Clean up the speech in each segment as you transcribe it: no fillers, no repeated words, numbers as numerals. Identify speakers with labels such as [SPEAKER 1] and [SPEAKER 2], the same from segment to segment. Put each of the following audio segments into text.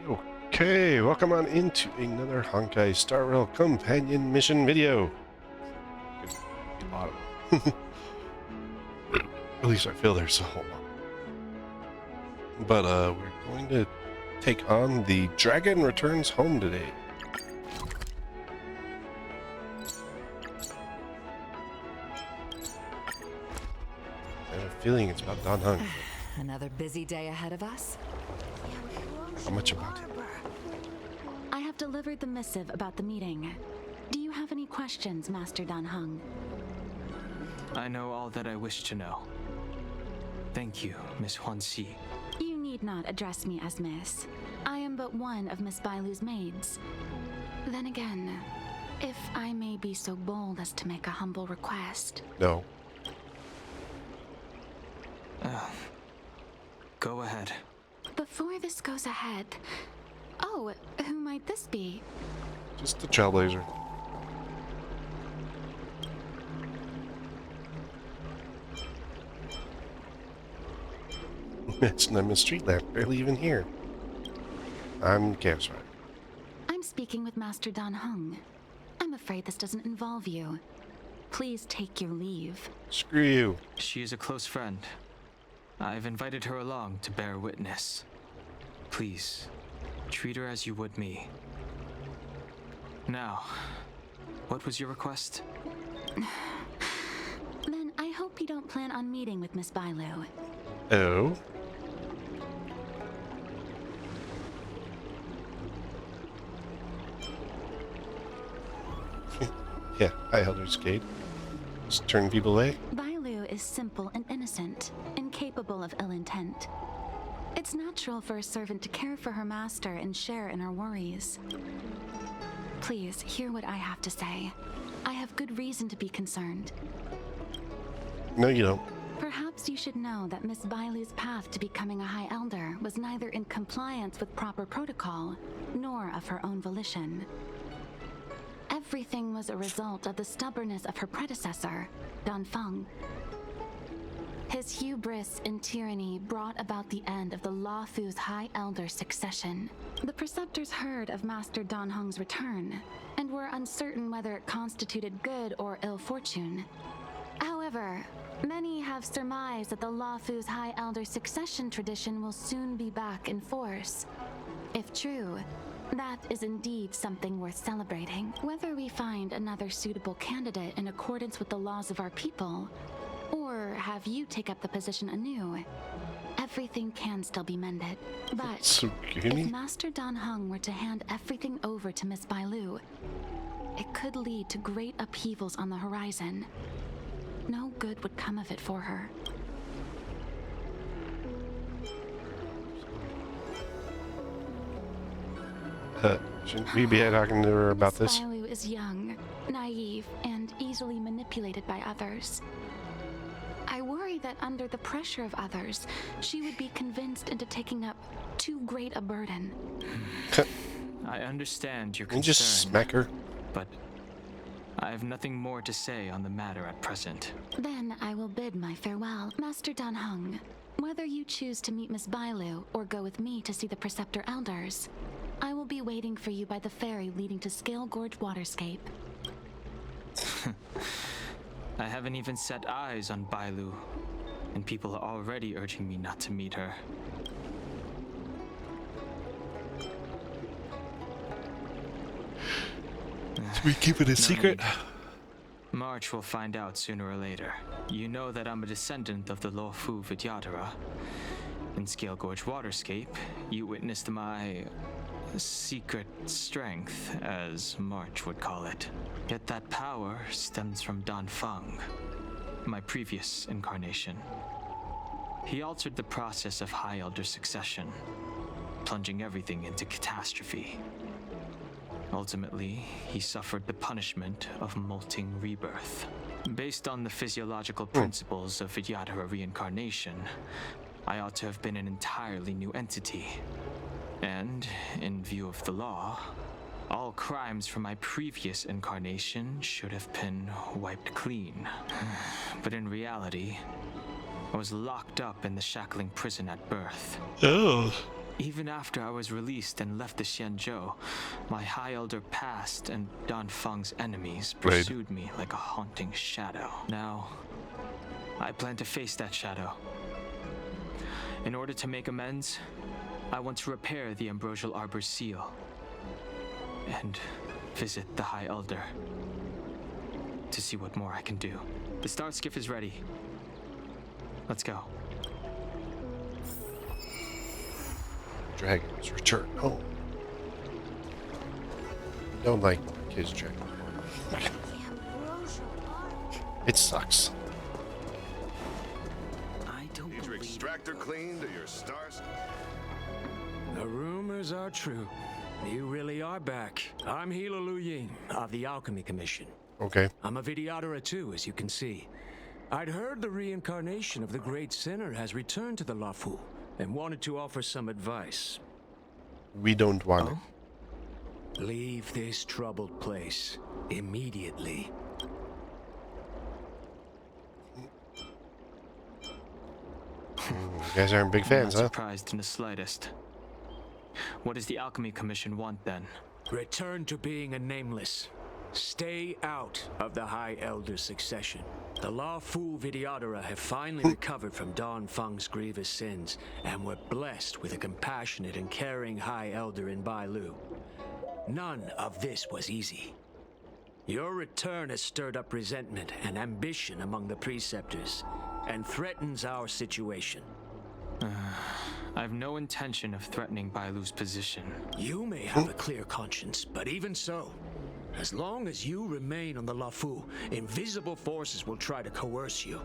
[SPEAKER 1] Okay, welcome on into another Honkai Star Rail companion mission video. Could be a lot of them. At least I feel there's a whole lot. But we're going to take on the Dragon Returns Home today. I have a feeling it's about Dan Heng.
[SPEAKER 2] Another busy day ahead of us.
[SPEAKER 1] How much about it?
[SPEAKER 3] I have delivered the missive about the meeting. Do you have any questions, Master Dan Heng?
[SPEAKER 4] I know all that I wish to know. Thank you, Miss Huanxi.
[SPEAKER 3] You need not address me as Miss. I am but one of Miss Bailu's maids. Then again, if I may be so bold as to make a humble request.
[SPEAKER 1] No.
[SPEAKER 4] Go ahead.
[SPEAKER 3] Before this goes ahead... Oh, who might this be?
[SPEAKER 1] Just the Trailblazer. Imagine I'm a street lamp, barely even here. I'm Chaos Rider.
[SPEAKER 3] I'm speaking with Master Dan Heng. I'm afraid this doesn't involve you. Please take your leave.
[SPEAKER 1] Screw you.
[SPEAKER 4] She is a close friend. I've invited her along to bear witness. Please, treat her as you would me. Now, what was your request?
[SPEAKER 3] Then I hope you don't plan on meeting with Miss Bailu.
[SPEAKER 1] Oh? Yeah, hi Elder's Gate. Just turn people away.
[SPEAKER 3] Bailu is simple and innocent, incapable of ill intent. It's natural for a servant to care for her master and share in her worries. Please, hear what I have to say. I have good reason to be concerned.
[SPEAKER 1] No, you don't.
[SPEAKER 3] Perhaps you should know that Miss Bailu's path to becoming a High Elder was neither in compliance with proper protocol, nor of her own volition. Everything was a result of the stubbornness of her predecessor, Dan Feng. His hubris and tyranny brought about the end of the Luofu's High Elder succession. The Preceptors heard of Master Dan Heng's return, and were uncertain whether it constituted good or ill fortune. However, many have surmised that the Luofu's High Elder succession tradition will soon be back in force. If true, that is indeed something worth celebrating. Whether we find another suitable candidate in accordance with the laws of our people, or have you take up the position anew, everything can still be mended. But
[SPEAKER 1] So
[SPEAKER 3] if Master Dan Heng were to hand everything over to Miss Bailu, it could lead to great upheavals on the horizon. No good would come of it for her.
[SPEAKER 1] Shouldn't we be talking to her about
[SPEAKER 3] Miss
[SPEAKER 1] this?
[SPEAKER 3] Bailu is young, naive, and easily manipulated by others. I worry that under the pressure of others, she would be convinced into taking up too great a burden.
[SPEAKER 4] I understand your
[SPEAKER 1] Can you
[SPEAKER 4] concern,
[SPEAKER 1] just smack her?
[SPEAKER 4] but I have nothing more to say on the matter at present.
[SPEAKER 3] Then I will bid my farewell. Master Dan Heng, whether you choose to meet Miss Bailu or go with me to see the Preceptor Elders, I will be waiting for you by the ferry leading to Scale Gorge Waterscape.
[SPEAKER 4] I haven't even set eyes on Bailu, and people are already urging me not to meet her.
[SPEAKER 1] Should we keep it a secret?
[SPEAKER 4] March will find out sooner or later. You know that I'm a descendant of the Luofu Vidyadhara. In Scale Gorge Waterscape, you witnessed my secret strength, as March would call it. Yet that power stems from Dan Feng, my previous incarnation. He altered the process of High Elder succession, plunging everything into catastrophe. Ultimately, he suffered the punishment of molting rebirth. Based on the physiological principles of Vidyadhara reincarnation, I ought to have been an entirely new entity. And, in view of the law, all crimes from my previous incarnation should have been wiped clean. But in reality, I was locked up in the shackling prison at birth.
[SPEAKER 1] Oh.
[SPEAKER 4] Even after I was released and left the Xianzhou, my High Elder past and Dan Feng's enemies pursued me like a haunting shadow. Now, I plan to face that shadow. In order to make amends, I want to repair the Ambrosial Arbor's seal and visit the High Elder to see what more I can do. The star skiff is ready. Let's go.
[SPEAKER 1] Dragons return home. Don't like kids dragon. It sucks.
[SPEAKER 5] I don't
[SPEAKER 6] Need your extractor cleaned or your stars?
[SPEAKER 5] The rumors are true. You really are back. I'm Hila Lu Ying of the Alchemy Commission.
[SPEAKER 1] Okay.
[SPEAKER 5] I'm a Vidyadhara too, as you can see. I'd heard the reincarnation of the Great Sinner has returned to the Lafu and wanted to offer some advice.
[SPEAKER 1] We don't want it.
[SPEAKER 5] Leave this troubled place immediately.
[SPEAKER 1] You guys aren't big
[SPEAKER 4] I'm
[SPEAKER 1] fans,
[SPEAKER 4] not
[SPEAKER 1] huh?
[SPEAKER 4] surprised in the slightest. What does the Alchemy Commission want then?
[SPEAKER 5] Return to being a nameless. Stay out of the High Elder's succession. The Lafu Vidyadhara have finally recovered from Dan Feng's grievous sins, and were blessed with a compassionate and caring High Elder in Bailu. None of this was easy. Your return has stirred up resentment and ambition among the preceptors, and threatens our situation.
[SPEAKER 4] I have no intention of threatening Bailu's position.
[SPEAKER 5] You may have a clear conscience, but even so, as long as you remain on the Lafu, invisible forces will try to coerce you.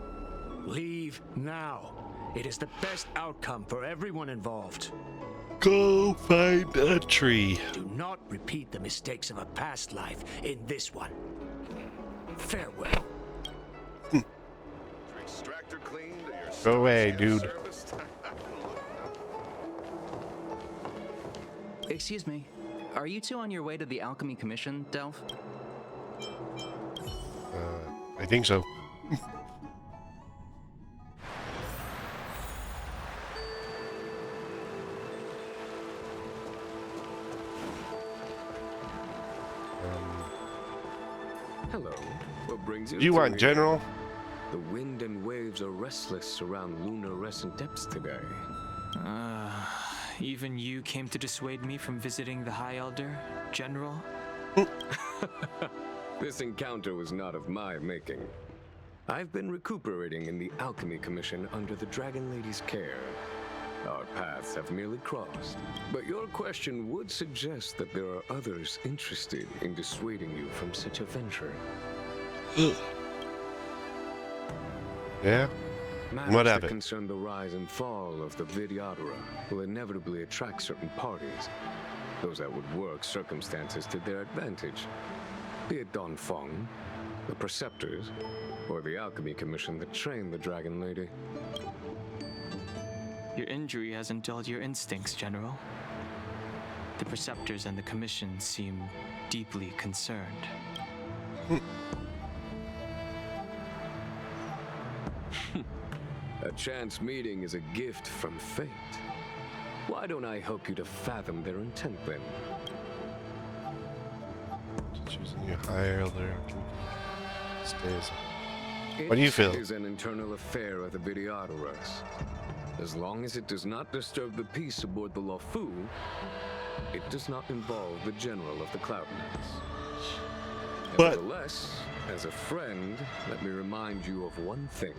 [SPEAKER 5] Leave now. It is the best outcome for everyone involved.
[SPEAKER 1] Go find a tree.
[SPEAKER 5] Do not repeat the mistakes of a past life in this one. Farewell.
[SPEAKER 6] Your extractor cleaned or your
[SPEAKER 1] Go away,
[SPEAKER 6] stars
[SPEAKER 1] dude.
[SPEAKER 6] serviced?
[SPEAKER 7] Excuse me. Are you two on your way to the Alchemy Commission, Delph?
[SPEAKER 1] I think so.
[SPEAKER 8] Hello. What brings you?
[SPEAKER 1] You
[SPEAKER 8] to
[SPEAKER 1] want
[SPEAKER 8] here?
[SPEAKER 1] general?
[SPEAKER 8] The wind and waves are restless around lunar-rescent depths today.
[SPEAKER 4] Even you came to dissuade me from visiting the High Elder, General?
[SPEAKER 8] This encounter was not of my making. I've been recuperating in the Alchemy Commission under the Dragon Lady's care. Our paths have merely crossed. But your question would suggest that there are others interested in dissuading you from such a venture.
[SPEAKER 1] Yeah?
[SPEAKER 8] Matters
[SPEAKER 1] What
[SPEAKER 8] that
[SPEAKER 1] happened?
[SPEAKER 8] concern the rise and fall of the Vidyadhara will inevitably attract certain parties. Those that would work circumstances to their advantage. Be it Dan Feng, the Preceptors, or the Alchemy Commission that trained the Dragon Lady.
[SPEAKER 4] Your injury hasn't dulled your instincts, General. The Preceptors and the Commission seem deeply concerned.
[SPEAKER 8] A chance meeting is a gift from fate. Why don't I help you to fathom their intent then?
[SPEAKER 1] Choosing your higher elder. Stays. What do you feel?
[SPEAKER 8] It is an internal affair of the Vidyadharas. As long as it does not disturb the peace aboard the Lafu, it does not involve the General of the Cloud Knights.
[SPEAKER 1] But-
[SPEAKER 8] Nevertheless, as a friend, let me remind you of one thing.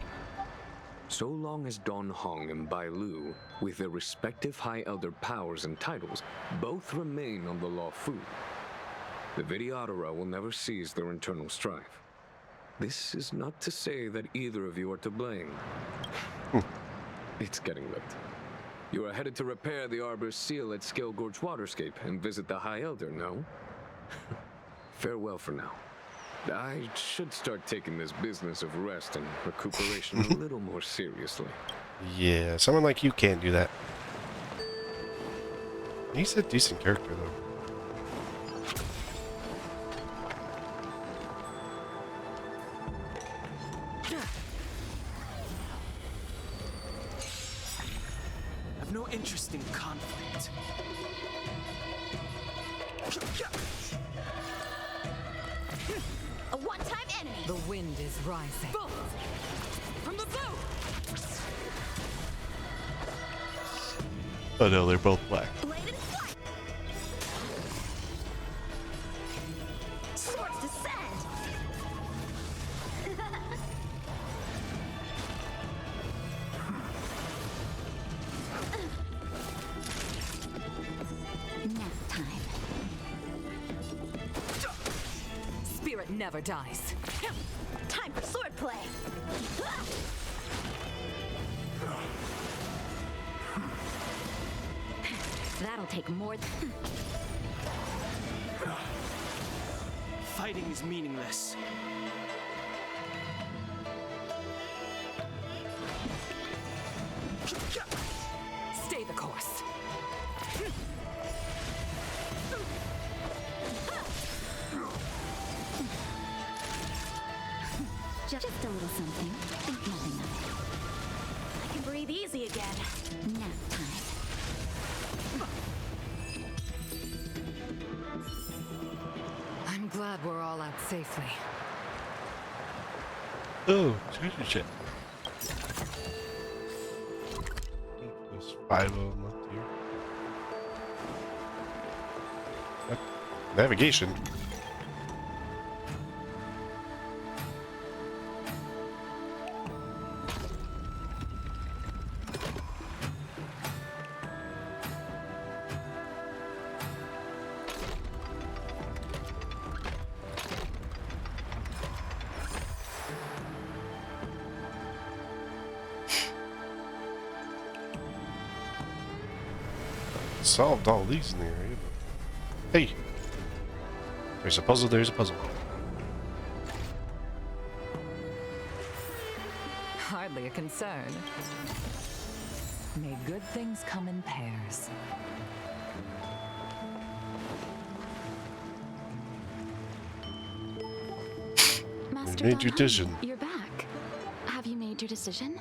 [SPEAKER 8] So long as Dan Heng and Bailu, with their respective High Elder powers and titles, both remain on the Lafu, the Vidyadhara will never cease their internal strife. This is not to say that either of you are to blame. It's getting late. You are headed to repair the Arbor's seal at Scale Gorge Waterscape and visit the High Elder, no? Farewell for now. I should start taking this business of rest and recuperation a little more seriously.
[SPEAKER 1] Yeah, someone like you can't do that. He's a decent character, though.
[SPEAKER 9] I've no interest in conflict.
[SPEAKER 2] wind is rising.
[SPEAKER 3] From the boat!
[SPEAKER 1] Oh no, they're both black.
[SPEAKER 3] Blade and flight! Swords descend! Nap time.
[SPEAKER 2] Spirit never dies.
[SPEAKER 3] Time for swordplay! That'll take more than...
[SPEAKER 4] Fighting is meaningless.
[SPEAKER 2] Stay the course.
[SPEAKER 3] Just a little something. Think nothing of it. I can breathe easy again. Nap time.
[SPEAKER 2] I'm glad we're all out safely.
[SPEAKER 1] Oh, treasure chest. There's 5 of them up here. What? Navigation. Solved all these in the area, but hey, there's a puzzle, there's a puzzle.
[SPEAKER 2] Hardly a concern. May good things come in pairs.
[SPEAKER 3] Master
[SPEAKER 1] made
[SPEAKER 3] Dan
[SPEAKER 1] your
[SPEAKER 3] Heng,
[SPEAKER 1] decision.
[SPEAKER 3] You're back. Have you made your decision?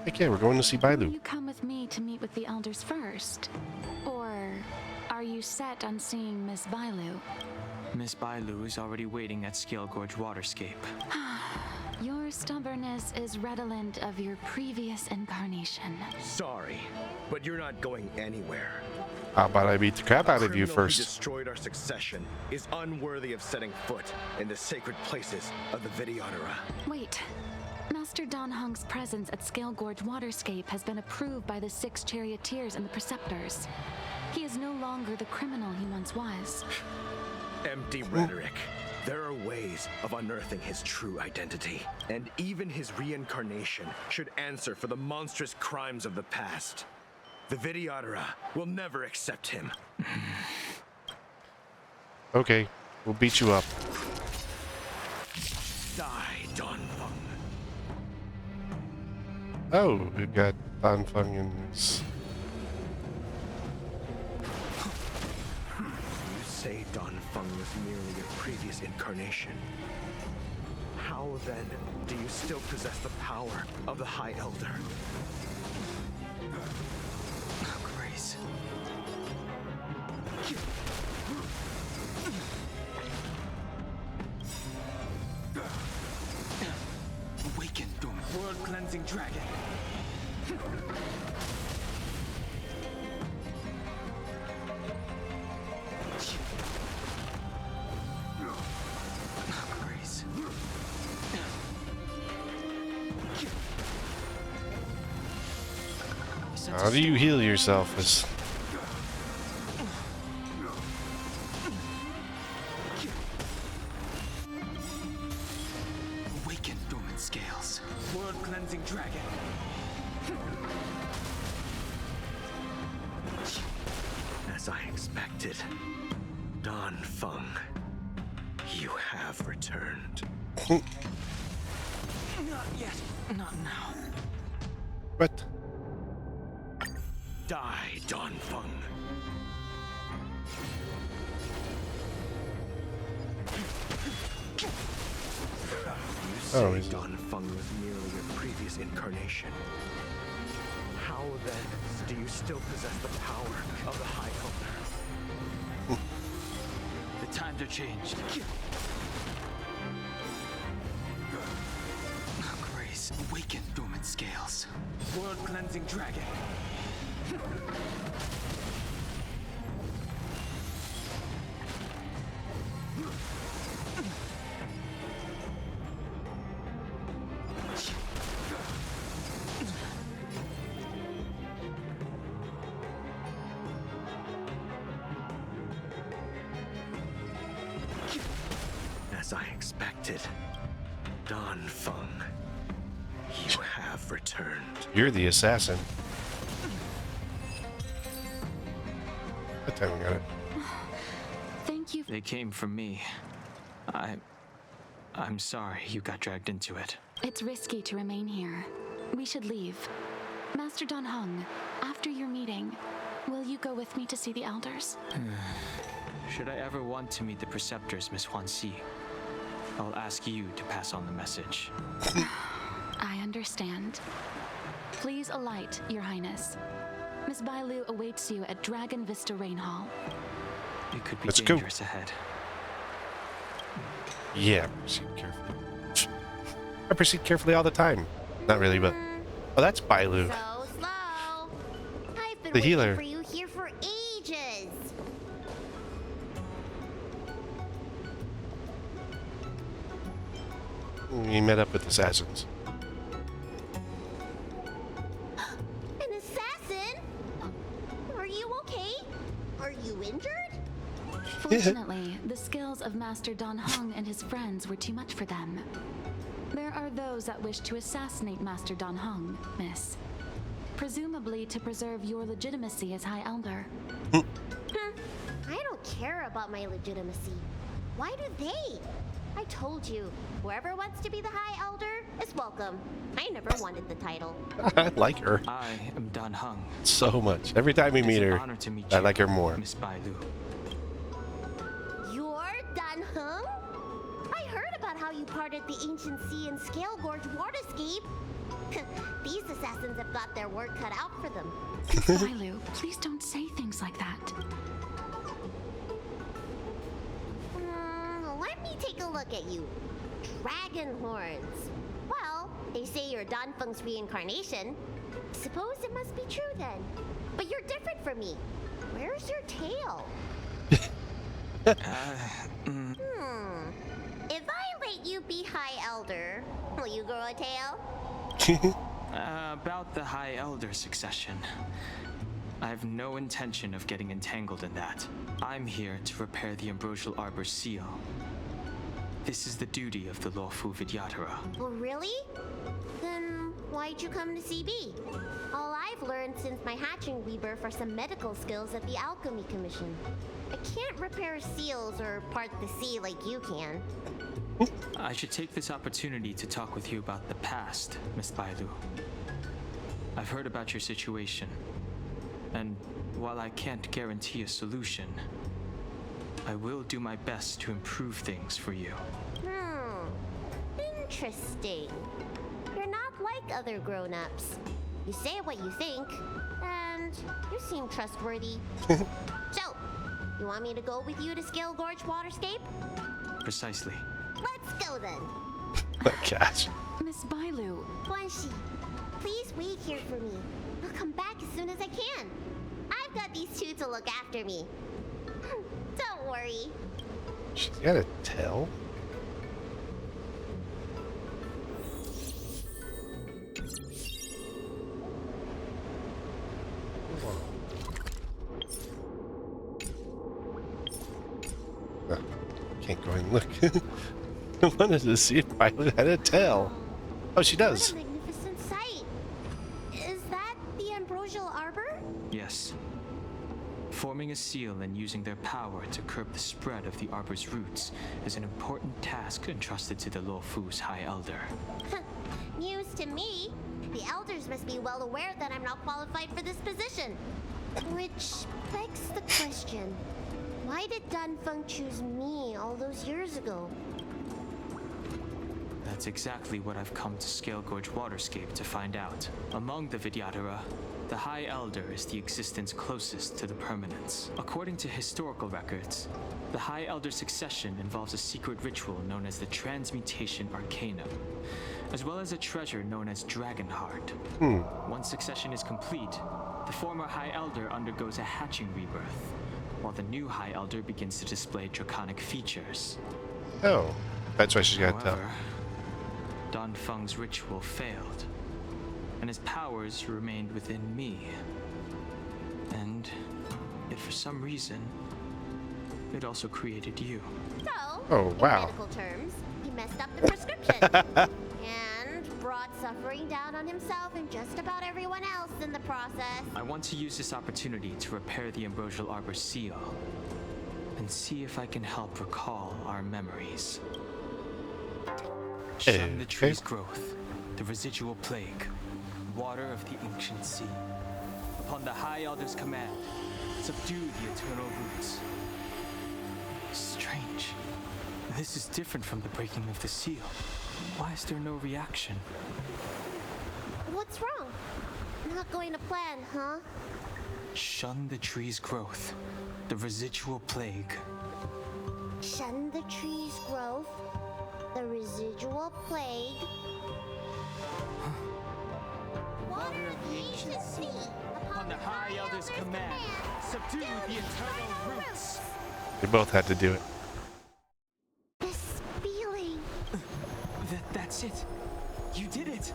[SPEAKER 1] Heck yeah, we're going to see
[SPEAKER 3] Will
[SPEAKER 1] Bailu.
[SPEAKER 3] you come with me to meet with the elders first? Or are you set on seeing Miss Bailu?
[SPEAKER 4] Miss Bailu is already waiting at Scale Gorge Waterscape.
[SPEAKER 3] Your stubbornness is redolent of your previous incarnation.
[SPEAKER 9] Sorry, but you're not going anywhere.
[SPEAKER 1] How about I beat the crap out of you
[SPEAKER 9] Criminal who
[SPEAKER 1] first?
[SPEAKER 9] destroyed our succession is unworthy of setting foot in the sacred places of the Vidyadhara.
[SPEAKER 3] Wait. Master Dan Heng's presence at Scale Gorge Waterscape has been approved by the 6 charioteers and the preceptors. He is no longer the criminal he once was.
[SPEAKER 9] Empty rhetoric. There are ways of unearthing his true identity, and even his reincarnation should answer for the monstrous crimes of the past. The Vidyadhara will never accept him.
[SPEAKER 1] Okay, we'll beat you up.
[SPEAKER 9] Die, Don Feng.
[SPEAKER 1] Oh, we've got Dan Heng and his...
[SPEAKER 9] You say Don Feng was merely a previous incarnation. How then do you still possess the power of the High Elder?
[SPEAKER 4] Grace. Awaken, dormant world-cleansing dragon. Grace.
[SPEAKER 1] How do you heal yourself? As...
[SPEAKER 4] Awaken, dormant scales. World-cleansing dragon.
[SPEAKER 9] As I expected, Dan Feng, you have returned.
[SPEAKER 4] Not yet. Not now.
[SPEAKER 1] What?
[SPEAKER 9] Die, Dan Feng. You say
[SPEAKER 1] Oh, he's...
[SPEAKER 9] Dan Feng was merely a previous incarnation. How then do you still possess the power of the High Elder?
[SPEAKER 4] The times are changed. scales.
[SPEAKER 5] World cleansing dragon.
[SPEAKER 9] As I expected, Dan Feng, you have returned.
[SPEAKER 1] You're the assassin. That time we got it.
[SPEAKER 3] Thank you.
[SPEAKER 4] They came from me. I'm sorry you got dragged into it.
[SPEAKER 3] It's risky to remain here. We should leave. Master Dan Heng, after your meeting, will you go with me to see the elders?
[SPEAKER 4] Should I ever want to meet the preceptors, Miss Huanxi, I'll ask you to pass on the message.
[SPEAKER 3] I understand. Please alight, Your Highness. Miss Bailu awaits you at Dragon Vista Rain Hall.
[SPEAKER 4] It could be
[SPEAKER 1] Let's go.
[SPEAKER 4] dangerous ahead.
[SPEAKER 1] Yeah, proceed carefully. I proceed carefully all the time. Not really, but... Oh, that's Bailu.
[SPEAKER 10] So slow. I've been
[SPEAKER 1] The
[SPEAKER 10] waiting
[SPEAKER 1] healer.
[SPEAKER 10] for you here for ages.
[SPEAKER 1] We met up with assassins.
[SPEAKER 10] An assassin? Are you okay? Are you injured?
[SPEAKER 3] Fortunately, the skills of Master Dan Heng and his friends were too much for them. There are those that wish to assassinate Master Dan Heng, Miss. Presumably to preserve your legitimacy as High Elder.
[SPEAKER 10] Huh. I don't care about my legitimacy. Why do they? I told you, whoever wants to be the High Elder is welcome. I never wanted the title.
[SPEAKER 1] I like her
[SPEAKER 4] I am Dan Heng.
[SPEAKER 1] so much. Every time we
[SPEAKER 4] It is
[SPEAKER 1] meet
[SPEAKER 4] an
[SPEAKER 1] her,
[SPEAKER 4] honor to meet
[SPEAKER 1] I
[SPEAKER 4] you,
[SPEAKER 1] like her more.
[SPEAKER 4] Miss Bailu.
[SPEAKER 10] You're Dan Heng? I heard about how you parted the ancient sea and Scale Gorge waterscape. These assassins have got their work cut out for them.
[SPEAKER 3] Bailu, please don't say things like that.
[SPEAKER 10] Let me take a look at you. Dragon horns. Well, they say you're Dan Feng's reincarnation. Suppose it must be true then. But you're different from me. Where's your tail? If I let you be High Elder, will you grow a tail?
[SPEAKER 4] About the High Elder succession. I have no intention of getting entangled in that. I'm here to repair the Ambrosial Arbor's seal. This is the duty of the lawful Vidyadhara.
[SPEAKER 10] Oh, really? Then why'd you come to CB? All I've learned since my hatching rebirth are some medical skills at the Alchemy Commission. I can't repair seals or part the sea like you can.
[SPEAKER 4] I should take this opportunity to talk with you about the past, Miss Bailu. I've heard about your situation, and while I can't guarantee a solution, I will do my best to improve things for you.
[SPEAKER 10] Interesting. You're not like other grown-ups. You say what you think, and you seem trustworthy. So, you want me to go with you to Scale Gorge Waterscape?
[SPEAKER 4] Precisely.
[SPEAKER 10] Let's go then.
[SPEAKER 1] Oh, gosh.
[SPEAKER 3] Miss Bailu,
[SPEAKER 10] Guanxi, please wait here for me. I'll come back as soon as I can. I've got these two to look after me. Don't worry.
[SPEAKER 1] She's got a tail. Can't go and look. I wanted to see if Bailu had a tail. Oh, she does.
[SPEAKER 10] What a magnificent sight. Is that the Ambrosial Arbor?
[SPEAKER 4] Yes. Forming a seal and using their power to curb the spread of the Arbor's roots is an important task entrusted to the Luofu's High Elder.
[SPEAKER 10] News to me. The elders must be well aware that I'm not qualified for this position. Which begs the question. Why did Dan Feng choose me all those years ago?
[SPEAKER 4] That's exactly what I've come to Scale Gorge Waterscape to find out. Among the Vidyadhara, The High Elder is the existence closest to the permanence. According to historical records, the High Elder succession involves a secret ritual known as the Transmutation Arcanum, as well as a treasure known as Dragonheart. Once succession is complete, the former High Elder undergoes a hatching rebirth, while the new High Elder begins to display draconic features.
[SPEAKER 1] Oh, that's why she's got that.
[SPEAKER 4] However, Dan Feng's ritual failed, and his powers remained within me. And if for some reason, it also created you.
[SPEAKER 10] So,
[SPEAKER 1] Oh, wow.
[SPEAKER 10] in medical terms, he messed up the prescription. And brought suffering down on himself and just about everyone else in the process.
[SPEAKER 4] I want to use this opportunity to repair the Ambrosial Arbor seal, and see if I can help recall our memories. Shun the tree's growth, the residual plague, water of the ancient sea. Upon the High Elder's command, subdue the eternal roots. Strange. This is different from the breaking of the seal. Why is there no reaction?
[SPEAKER 10] What's wrong? Not going to plan, huh?
[SPEAKER 4] Shun the tree's growth, the residual plague.
[SPEAKER 10] Shun the tree's growth, the residual plague. Water of the ancient sea.
[SPEAKER 4] Upon the High Elder's command, subdue the eternal roots.
[SPEAKER 1] They both had to do it.
[SPEAKER 10] This feeling.
[SPEAKER 4] That's it. You did it.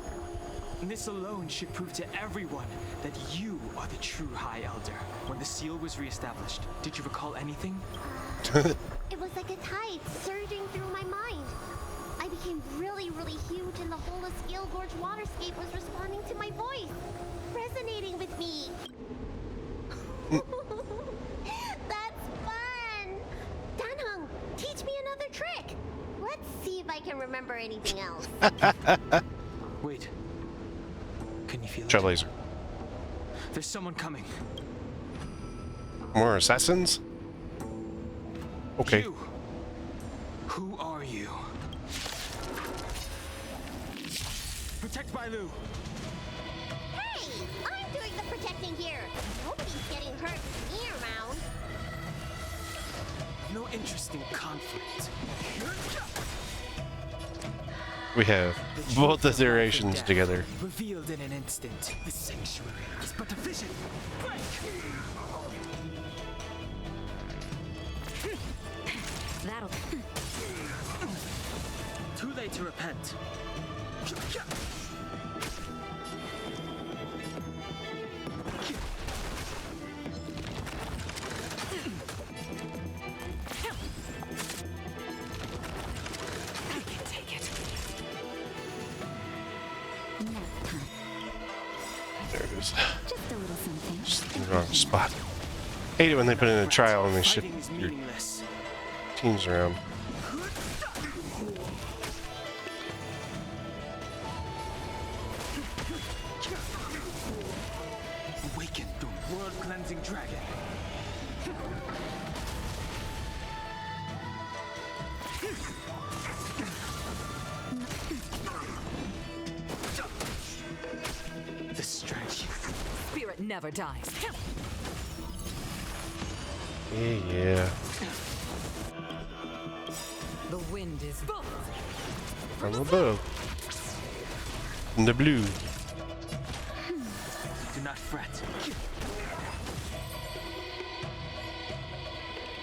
[SPEAKER 4] And this alone should prove to everyone that you are the true High Elder. When the seal was reestablished, did you recall anything?
[SPEAKER 10] It was like a tide surging through my mind. I became really, really huge, and the whole of Scale Gorge waterscape was responding to my voice, resonating with me. That's fun! Dan Heng, teach me another trick. Let's see if I can remember anything else.
[SPEAKER 4] Wait. Can you feel it?
[SPEAKER 1] Trailblazer.
[SPEAKER 4] There's someone coming.
[SPEAKER 1] More assassins? Okay.
[SPEAKER 4] You. Who are you? Protect Bailu.
[SPEAKER 10] Hey, I'm doing the protecting here. Nobody's getting hurt with me around.
[SPEAKER 4] No interest in conflict.
[SPEAKER 1] We have both the iterations together.
[SPEAKER 4] Revealed in an instant. The sanctuary is but a vision. Break!
[SPEAKER 2] That'll.
[SPEAKER 4] Too late to repent.
[SPEAKER 2] I can take it.
[SPEAKER 1] There it is.
[SPEAKER 3] Just a little something.
[SPEAKER 1] Just in the wrong spot. Hate it when they put in a trial and they shift
[SPEAKER 4] Fighting is
[SPEAKER 1] your
[SPEAKER 4] meaningless.
[SPEAKER 1] teams around.
[SPEAKER 4] Awaken the world-cleansing dragon. The strength.
[SPEAKER 2] Spirit never dies.
[SPEAKER 1] Yeah.
[SPEAKER 2] The wind is both.
[SPEAKER 1] From above. In the blue.
[SPEAKER 4] Do not fret.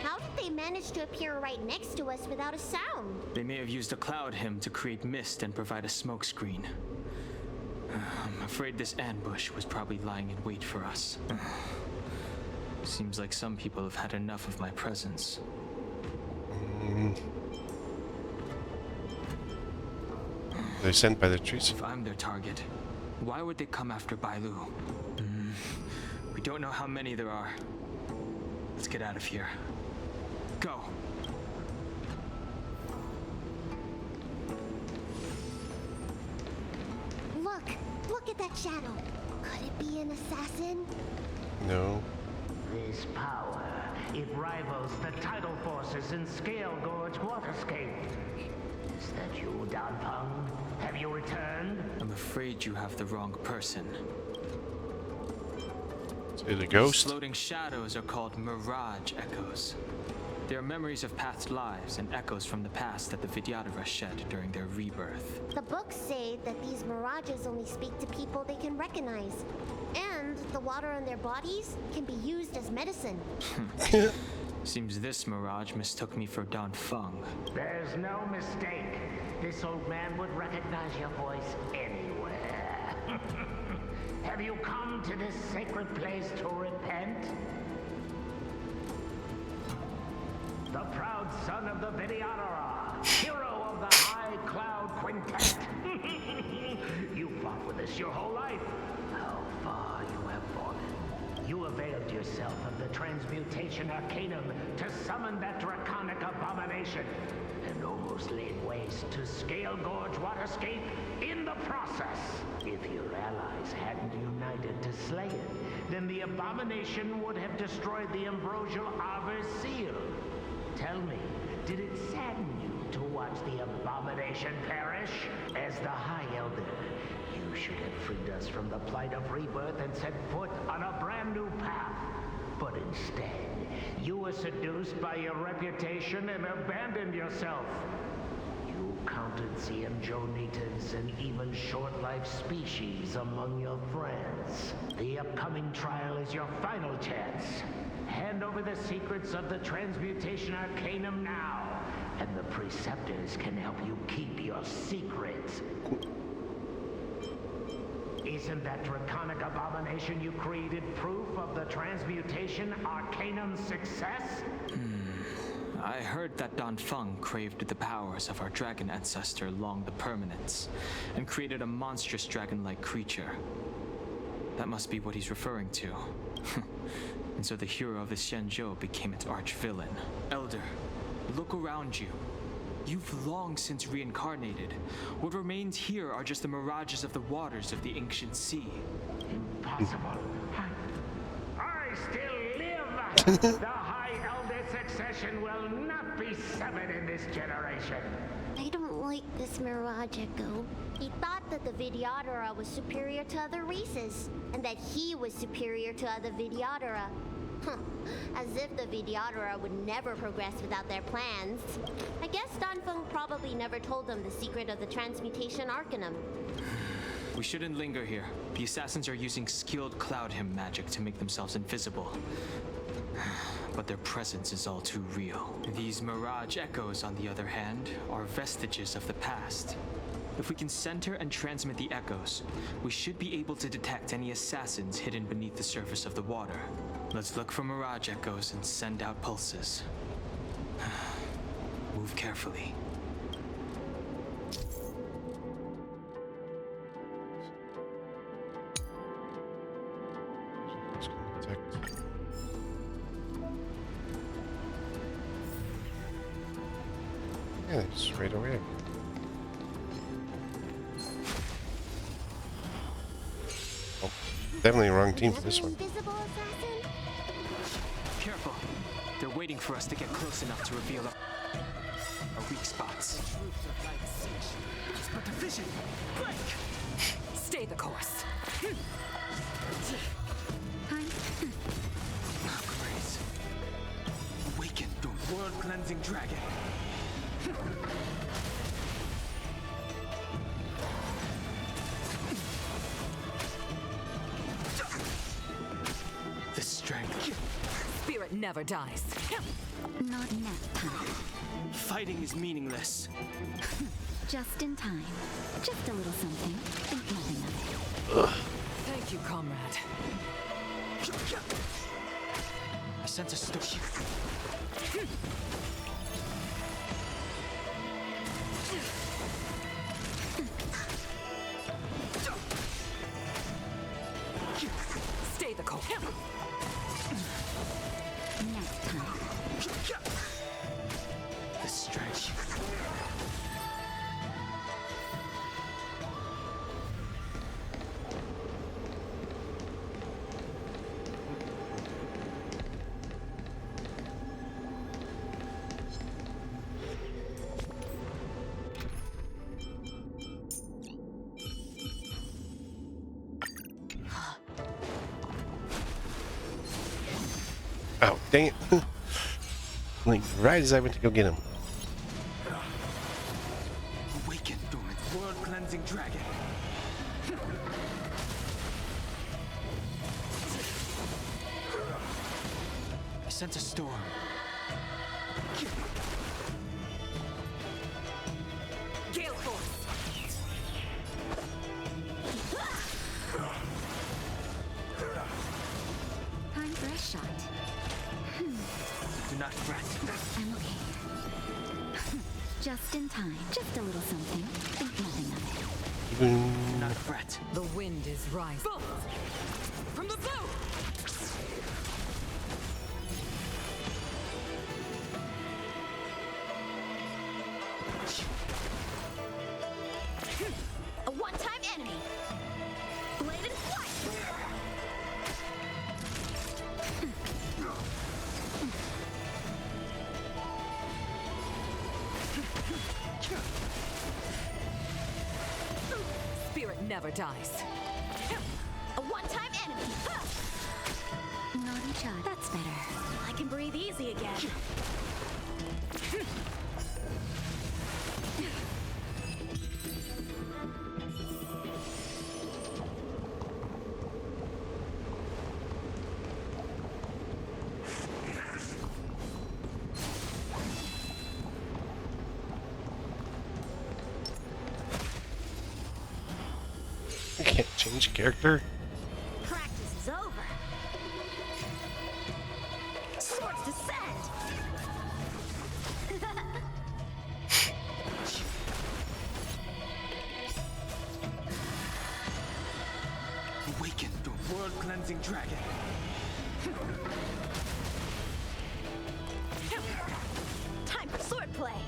[SPEAKER 10] How did they manage to appear right next to us without a sound?
[SPEAKER 4] They may have used a cloud hymn to create mist and provide a smoke screen. I'm afraid this ambush was probably lying in wait for us. Seems like some people have had enough of my presence.
[SPEAKER 1] They're sent by the trees.
[SPEAKER 4] If I'm their target, why would they come after Bailu? We don't know how many there are. Let's get out of here. Go.
[SPEAKER 10] Look at that shadow. Could it be an assassin?
[SPEAKER 1] No.
[SPEAKER 11] This power, it rivals the tidal forces in Scale Gorge waterscape. Is that you, Dan Heng? Have you returned?
[SPEAKER 4] I'm afraid you have the wrong person.
[SPEAKER 1] Is it a
[SPEAKER 4] These
[SPEAKER 1] ghost?
[SPEAKER 4] floating shadows are called mirage echoes. They are memories of past lives and echoes from the past that the Vidyadhara shed during their rebirth.
[SPEAKER 10] The books say that these mirages only speak to people they can recognize. And the water on their bodies can be used as medicine.
[SPEAKER 4] Seems this mirage mistook me for Dan Feng.
[SPEAKER 11] There's no mistake. This old man would recognize your voice anywhere. Have you come to this sacred place to repent? The proud son of the Vidyadhara, hero of the High Cloud Quintet. You fought with us your whole life. How far you have fallen. You availed yourself of the transmutation arcanum to summon that draconic abomination, and almost laid waste to Scale Gorge Waterscape in the process. If your allies hadn't united to slay it, then the abomination would have destroyed the ambrosial Arbor's seal. Tell me, did it sadden you to watch the abomination perish? As the High Elder, you should have freed us from the plight of rebirth and set foot on a brand new path. But instead, you were seduced by your reputation and abandoned yourself. You counted Ziemjonitas and even short-life species among your friends. The upcoming trial is your final chance. Hand over the secrets of the transmutation arcanum now, and the preceptors can help you keep your secrets. Isn't that draconic abomination you created proof of the transmutation arcanum's success?
[SPEAKER 4] I heard that Dan Feng craved the powers of our dragon ancestor Long the Permanence, and created a monstrous dragon-like creature. That must be what he's referring to. And so the hero of the Xianzhou became its arch-villain. Elder, look around you. You've long since reincarnated. What remains here are just the mirages of the waters of the ancient sea.
[SPEAKER 11] Impossible. I still live! The High Elder succession will not be severed in this generation.
[SPEAKER 10] I don't like this Mirage Echo. He thought that the Vidyadhara was superior to other races, and that he was superior to other Vidyadhara. As if the Vidyadhara would never progress without their plans. I guess Dan Feng probably never told them the secret of the transmutation arcanum.
[SPEAKER 4] We shouldn't linger here. The assassins are using skilled cloud hymn magic to make themselves invisible. But their presence is all too real. These mirage echoes, on the other hand, are vestiges of the past. If we can center and transmit the echoes, we should be able to detect any assassins hidden beneath the surface of the water. Let's look for mirage echoes and send out pulses. Move carefully.
[SPEAKER 1] Yeah, it's right away. Oh, definitely the wrong team for this one.
[SPEAKER 10] Invisible assassin?
[SPEAKER 4] Careful. They're waiting for us to get close enough to reveal our weak spots.
[SPEAKER 2] But division! Break! Stay the course.
[SPEAKER 4] Grace. Awaken the world-cleansing dragon. The strength.
[SPEAKER 2] Spirit never dies.
[SPEAKER 3] Not enough time.
[SPEAKER 4] Fighting is meaningless.
[SPEAKER 3] Just in time. Just a little something. Think nothing of it.
[SPEAKER 2] Thank you, comrade.
[SPEAKER 4] I sense a storm.
[SPEAKER 2] Stay the course.
[SPEAKER 3] Next time.
[SPEAKER 4] The strength.
[SPEAKER 1] Oh, dang it. Like, right as I went to go get him.
[SPEAKER 4] Awaken, dormant world-cleansing dragon. I sense a storm.
[SPEAKER 2] Gale Force!
[SPEAKER 3] Time for a shot.
[SPEAKER 4] Do not fret.
[SPEAKER 3] I'm okay. Just in time. Just a little something. Think nothing of it.
[SPEAKER 4] Do not fret.
[SPEAKER 2] The wind is rising. From the blue!
[SPEAKER 10] A one-time enemy. Bladed flight.
[SPEAKER 2] Spirit never dies.
[SPEAKER 10] A one-time enemy.
[SPEAKER 3] Naughty child. That's better.
[SPEAKER 10] I can breathe easy again.
[SPEAKER 1] I can't change character.
[SPEAKER 10] Practice is over. Swords descend.
[SPEAKER 4] Awaken, the world-cleansing dragon.
[SPEAKER 10] Time for swordplay.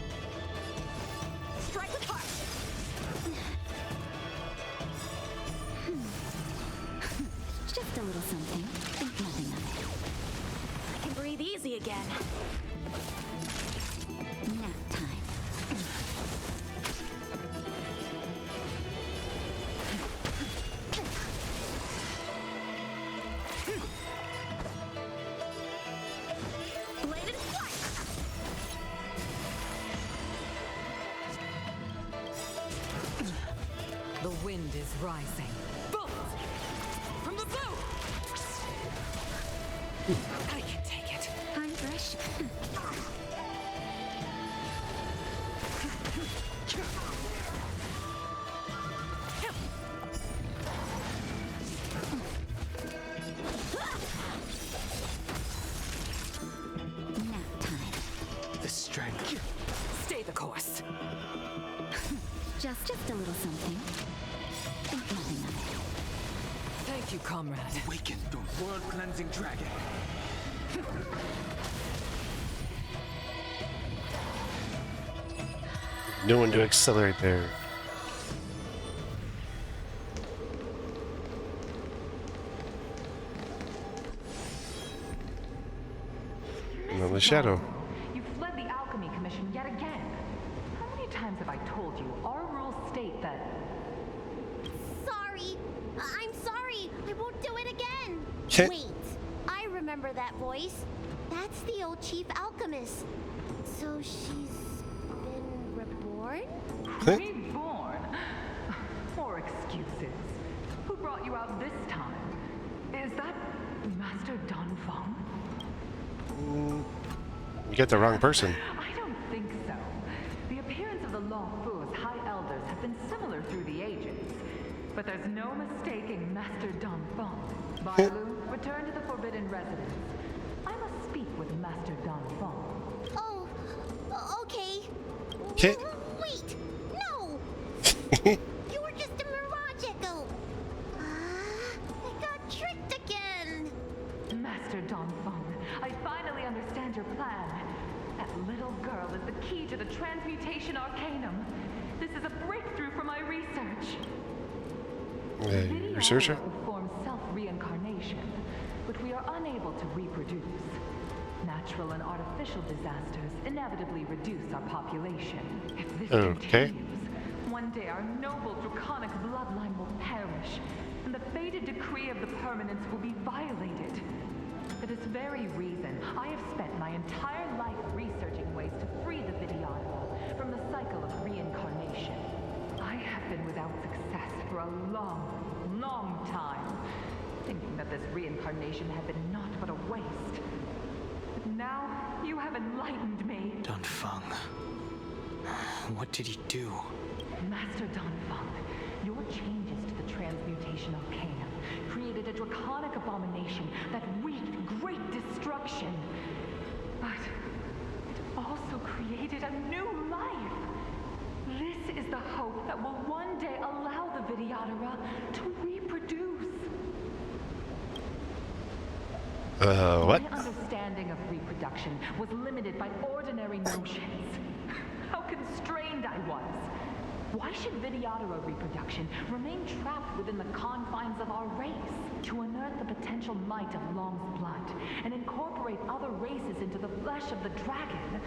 [SPEAKER 10] Strike with heart.
[SPEAKER 3] Just a little something. Think nothing of it.
[SPEAKER 10] I can breathe easy again.
[SPEAKER 3] Nap time.
[SPEAKER 10] Bladed flight.
[SPEAKER 2] The wind is rising. Bolt! From the blue! I can take it.
[SPEAKER 3] Time for a shot. Nap time.
[SPEAKER 4] The strength.
[SPEAKER 2] Stay the course.
[SPEAKER 3] Just a little something. Think nothing of it.
[SPEAKER 2] Thank you, comrade.
[SPEAKER 4] Awaken, the world-cleansing dragon.
[SPEAKER 1] No one to accelerate there. Another shadow.
[SPEAKER 12] You fled the Alchemy Commission yet again. How many times have I told you our rules state that...
[SPEAKER 10] Sorry. I'm sorry. I won't do it again.
[SPEAKER 1] Okay.
[SPEAKER 10] Wait. I remember that voice. That's the old chief alchemist. So she's been reborn?
[SPEAKER 12] Reborn? More excuses. Who brought you out this time? Is that Master Dan Heng?
[SPEAKER 1] You get the wrong person.
[SPEAKER 12] I don't think so. The appearance of the Law Fu's High Elders have been similar through the ages. But there's no mistaking Master Dan Heng. Bailu, return to the Forbidden Residence. I must speak with Master Dan Heng.
[SPEAKER 10] Oh, okay.
[SPEAKER 1] Okay.
[SPEAKER 10] Wait, no! You were just a mirage echo. I got tricked again.
[SPEAKER 12] Master Dan Heng, I finally understand your plan. That little girl is the key to the transmutation arcanum. This is a breakthrough for my research.
[SPEAKER 1] Researcher?
[SPEAKER 12] Perform self-reincarnation, but we are unable to reproduce. Natural and artificial disasters inevitably reduce our population. If this continues, one day our noble draconic bloodline will perish, and the fated decree of the permanence will be violated. For this very reason, I have spent my entire life researching ways to free the Vidyadhara from the cycle of reincarnation. I have been without success for a long, long time, thinking that this reincarnation had been naught but a waste. But now, you have enlightened me.
[SPEAKER 4] Dan Feng. What did he do?
[SPEAKER 12] Master Dan Feng, your changes to the transmutation arcana created a draconic abomination that wreaked great destruction. But it also created a new life. This is the hope that will one day allow the Vidyadhara to reproduce.
[SPEAKER 1] What?
[SPEAKER 12] My understanding of reproduction was limited by ordinary notions. How constrained I was. Why should Vidyadhara reproduction remain trapped within the confines of our race? To unearth the potential might of Long's blood and incorporate other races into the flesh of the dragon?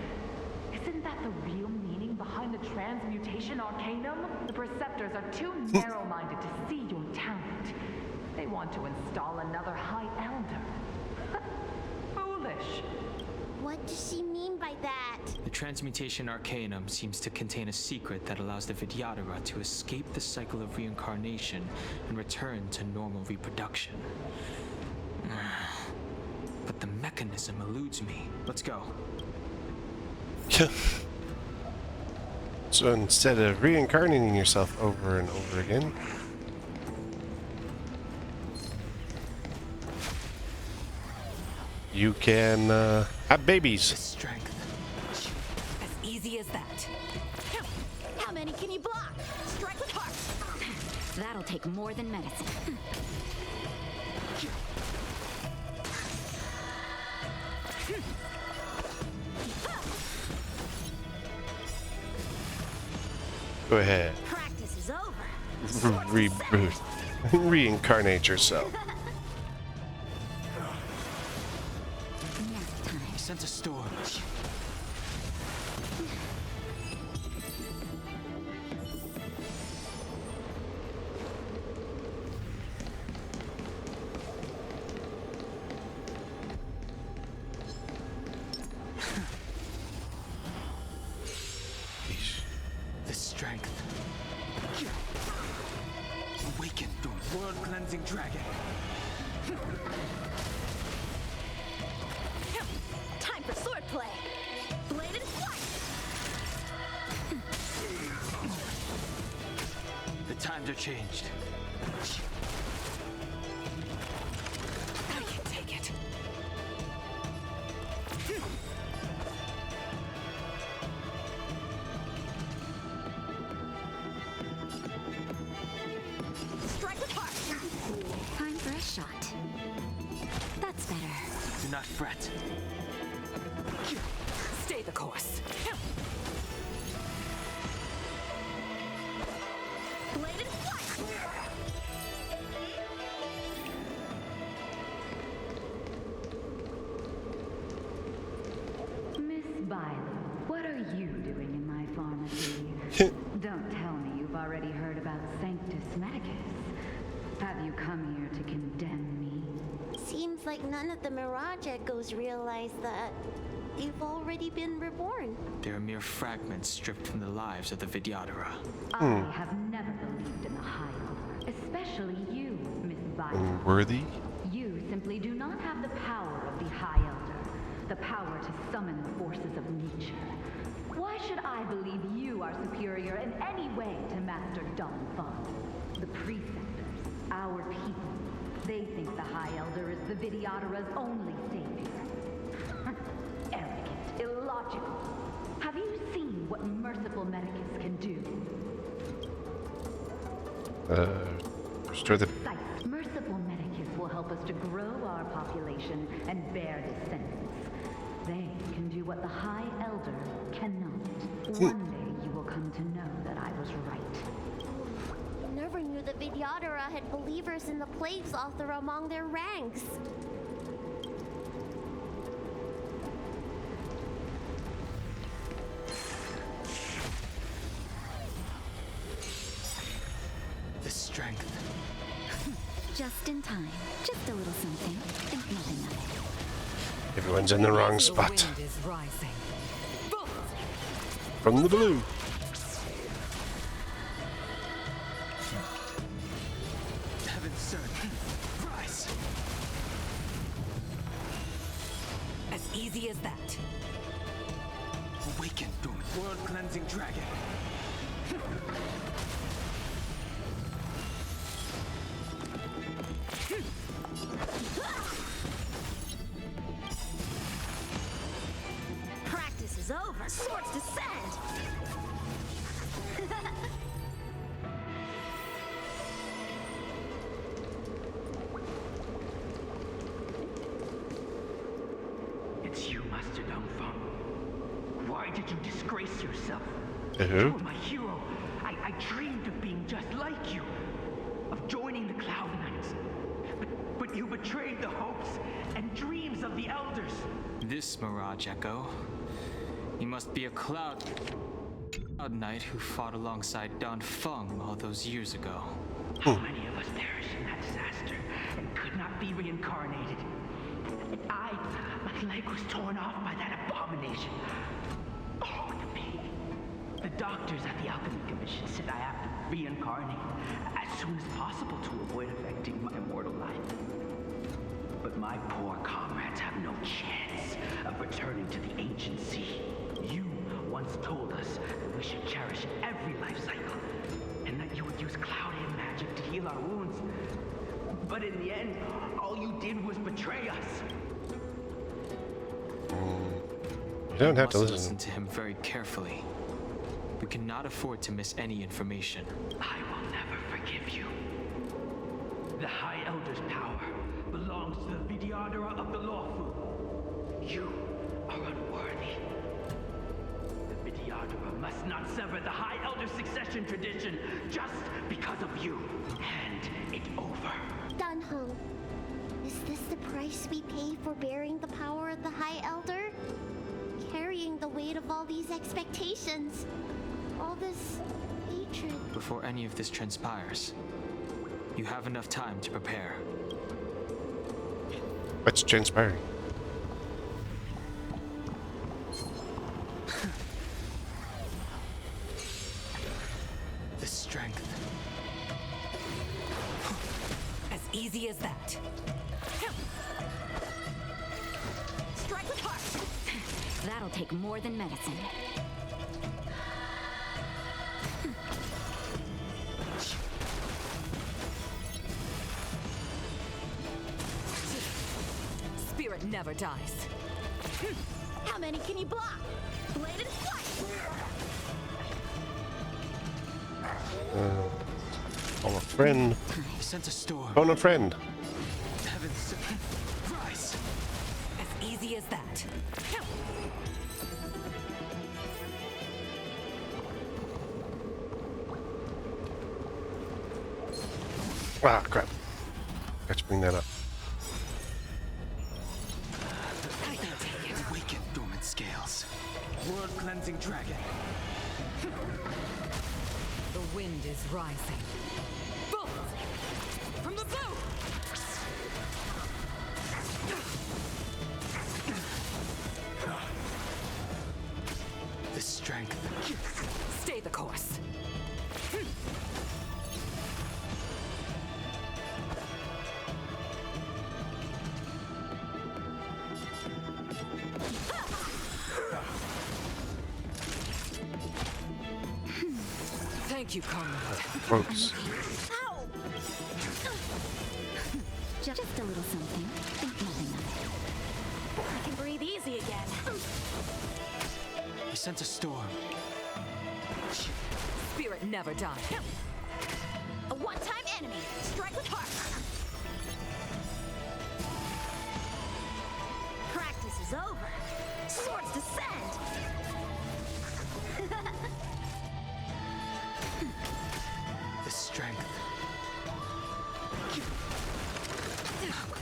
[SPEAKER 12] Isn't that the real meaning behind the transmutation arcanum? The Preceptors are too narrow-minded to see your talent. They want to install another High Elder. Foolish.
[SPEAKER 10] What does she mean by that?
[SPEAKER 4] The transmutation arcanum seems to contain a secret that allows the Vidyadhara to escape the cycle of reincarnation and return to normal reproduction. But the mechanism eludes me. Let's go.
[SPEAKER 1] So instead of reincarnating yourself over and over again, you can have babies.
[SPEAKER 4] Strength.
[SPEAKER 2] As easy as that. How many can you block? Strike with heart.
[SPEAKER 3] That'll take more than medicine.
[SPEAKER 1] Go ahead.
[SPEAKER 10] Practice is over.
[SPEAKER 1] Reboot. Reincarnate yourself.
[SPEAKER 4] I sense a storm. The strength. Awaken the world-cleansing dragon.
[SPEAKER 2] Time for swordplay. Bladed flight.
[SPEAKER 4] The times are changed.
[SPEAKER 2] I can take it. Strike with heart.
[SPEAKER 3] Time for a shot. That's better.
[SPEAKER 4] Do not fret.
[SPEAKER 2] Stay the course. Bladed flight.
[SPEAKER 12] Miss Bailu, what are you doing in my pharmacy? Don't tell me you've already heard about Sanctus Medicus. Have you come here to condemn me?
[SPEAKER 10] Seems like none of the Mirage Echoes realize that you've already been reborn.
[SPEAKER 4] They are mere fragments stripped from the lives of the Vidyadhara.
[SPEAKER 12] I have never believed in the High Elder, especially you, Miss Bailu.
[SPEAKER 1] Worthy?
[SPEAKER 12] You simply do not have the power of the High Elder, the power to summon the forces of nature. Why should I believe you are superior in any way to Master Dan Feng? The Preceptors, our people, they think the High Elder is the Vidyadhara's only savior. Arrogant, illogical. Have you seen what merciful Medicus can do?
[SPEAKER 1] Restore the...
[SPEAKER 12] Merciful Medicus will help us to grow our population and bear descendants. They can do what the High Elder cannot. One day you will come to know that I was right.
[SPEAKER 10] Never knew the Vidyadhara had believers in the Plagues Author among their ranks.
[SPEAKER 4] The strength.
[SPEAKER 3] Just in time. Just a little something. Think nothing of it.
[SPEAKER 1] Everyone's in the wrong spot.
[SPEAKER 2] The wind is rising.
[SPEAKER 1] From the blue.
[SPEAKER 4] Heaven's Son, rise.
[SPEAKER 2] As easy as that.
[SPEAKER 4] Awaken, dormant world-cleansing dragon.
[SPEAKER 10] Practice is over. Swords descend.
[SPEAKER 11] It's you, Master Dan Heng. Why did you disgrace yourself?
[SPEAKER 1] Who?
[SPEAKER 11] You were my hero. I dreamed of being just like you, of joining the Cloud Knights. But you betrayed the hopes and dreams of the Elders.
[SPEAKER 4] This Mirage Echo. He must be a Cloud Knight who fought alongside Dan Heng all those years ago.
[SPEAKER 11] How many of us perished in that disaster and could not be reincarnated? And my leg was torn off by that abomination. Oh, the pain. The doctors at the Alchemy Commission said I have to reincarnate as soon as possible to avoid affecting my immortal life. But my poor comrades have no chance of returning to the ancient sea. You once told us that we should cherish every life cycle, and that you would use cloudy magic to heal our wounds. But in the end, all you did was betray us.
[SPEAKER 1] You don't have to
[SPEAKER 4] Must
[SPEAKER 1] listen.
[SPEAKER 4] to him very carefully. We cannot afford to miss any information.
[SPEAKER 11] I will never forgive you. The High Elder's power belongs to the Vidyadhara of the lawful. You are unworthy. The Vidyadhara must not sever the High Elder's succession tradition just because of you. Hand it over.
[SPEAKER 10] Dan Heng, is this the price we pay for bearing the power of the High Elder? Carrying the weight of all these expectations. All this hatred.
[SPEAKER 4] Before any of this transpires, you have enough time to prepare.
[SPEAKER 1] What's transpiring?
[SPEAKER 4] The strength.
[SPEAKER 2] As easy as that.
[SPEAKER 3] Strike with heart. That'll take more than medicine.
[SPEAKER 2] Spirit never dies.
[SPEAKER 10] How many can you block? Bladed flight!
[SPEAKER 1] I'm a friend.
[SPEAKER 4] He sent a storm.
[SPEAKER 1] Phone a friend.
[SPEAKER 4] Heavens, rise.
[SPEAKER 2] As easy as that.
[SPEAKER 1] Ah, crap. Got to bring that up.
[SPEAKER 4] Awaken, dormant scales. World-cleansing dragon.
[SPEAKER 2] The wind is rising. Boom! From the blue!
[SPEAKER 4] The strength.
[SPEAKER 2] Stay the course. Thank you, comrade.
[SPEAKER 1] Close.
[SPEAKER 10] Ow!
[SPEAKER 3] Just a little something. Think nothing of it.
[SPEAKER 10] I can breathe easy again.
[SPEAKER 4] He sent a storm.
[SPEAKER 2] Spirit never dies.
[SPEAKER 10] A one-time enemy. Strike with heart. Practice is over. Swords descend.
[SPEAKER 4] The strength.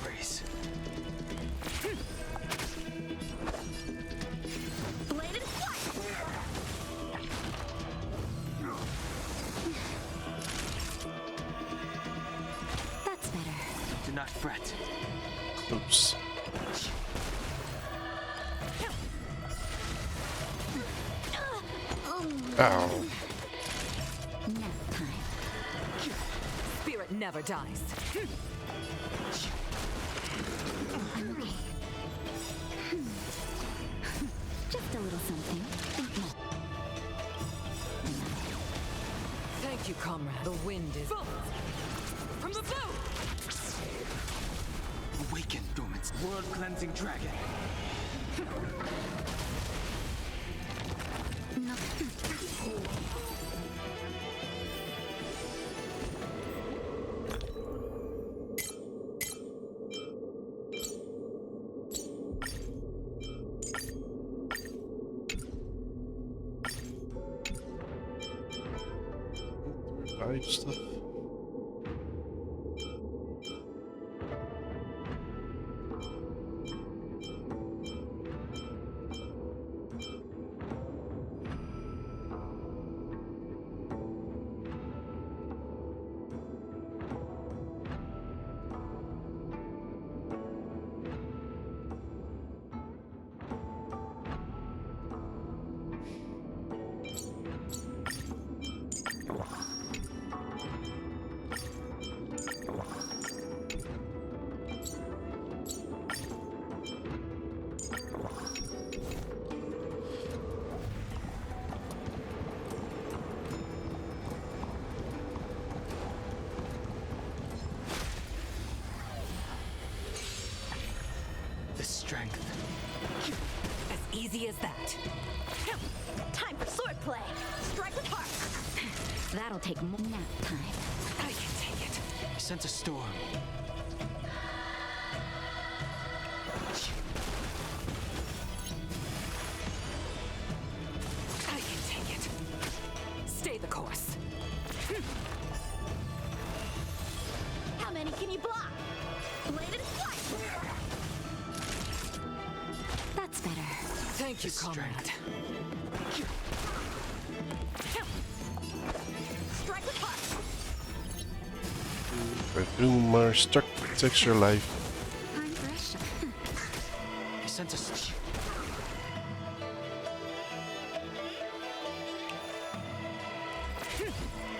[SPEAKER 4] Grace.
[SPEAKER 10] Bladed flight.
[SPEAKER 3] That's better.
[SPEAKER 4] Do not fret.
[SPEAKER 1] Oops. Ow.
[SPEAKER 2] Nap time.
[SPEAKER 12] Spirit never dies.
[SPEAKER 2] I'm okay. Just a little something. Think not.
[SPEAKER 12] Thank you, comrade. The wind is from the bow.
[SPEAKER 4] Awaken, dormant world-cleansing dragon.
[SPEAKER 2] No.
[SPEAKER 1] Revive stuff.
[SPEAKER 4] The strength.
[SPEAKER 2] As easy as that. Time for swordplay. Strike with heart. That'll take more nap time.
[SPEAKER 12] I can take it.
[SPEAKER 4] I sense a storm.
[SPEAKER 12] I can take it. Stay the course.
[SPEAKER 2] How many can you block? Bladed flight. That's better.
[SPEAKER 12] Thank you, comrade.
[SPEAKER 2] Strike with heart.
[SPEAKER 1] Doom are stuck with extra life.
[SPEAKER 2] Time for a shot.
[SPEAKER 4] I sense a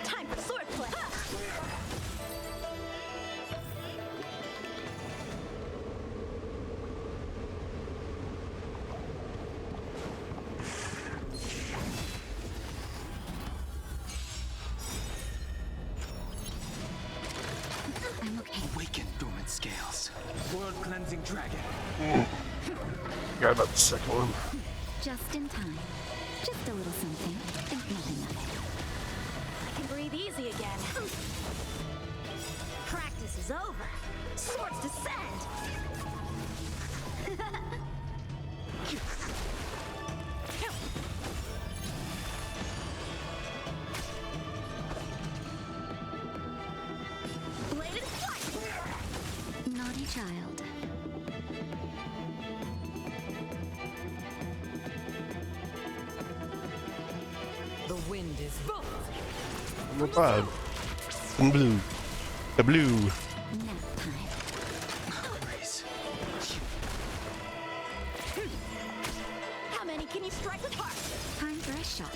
[SPEAKER 2] Time for swordplay. I'm okay.
[SPEAKER 4] awaken, dormant scales. World-cleansing dragon.
[SPEAKER 1] Forgot about the second one.
[SPEAKER 2] Just in time. Just a little something. Think nothing of it. I can breathe easy again. Practice is over. Swords descend. Bladed flight. Naughty child.
[SPEAKER 12] The wind is
[SPEAKER 1] Not bad. And blue. The blue.
[SPEAKER 2] Nap time.
[SPEAKER 4] Breeze.
[SPEAKER 2] How many can you strike with heart? Time for a shot.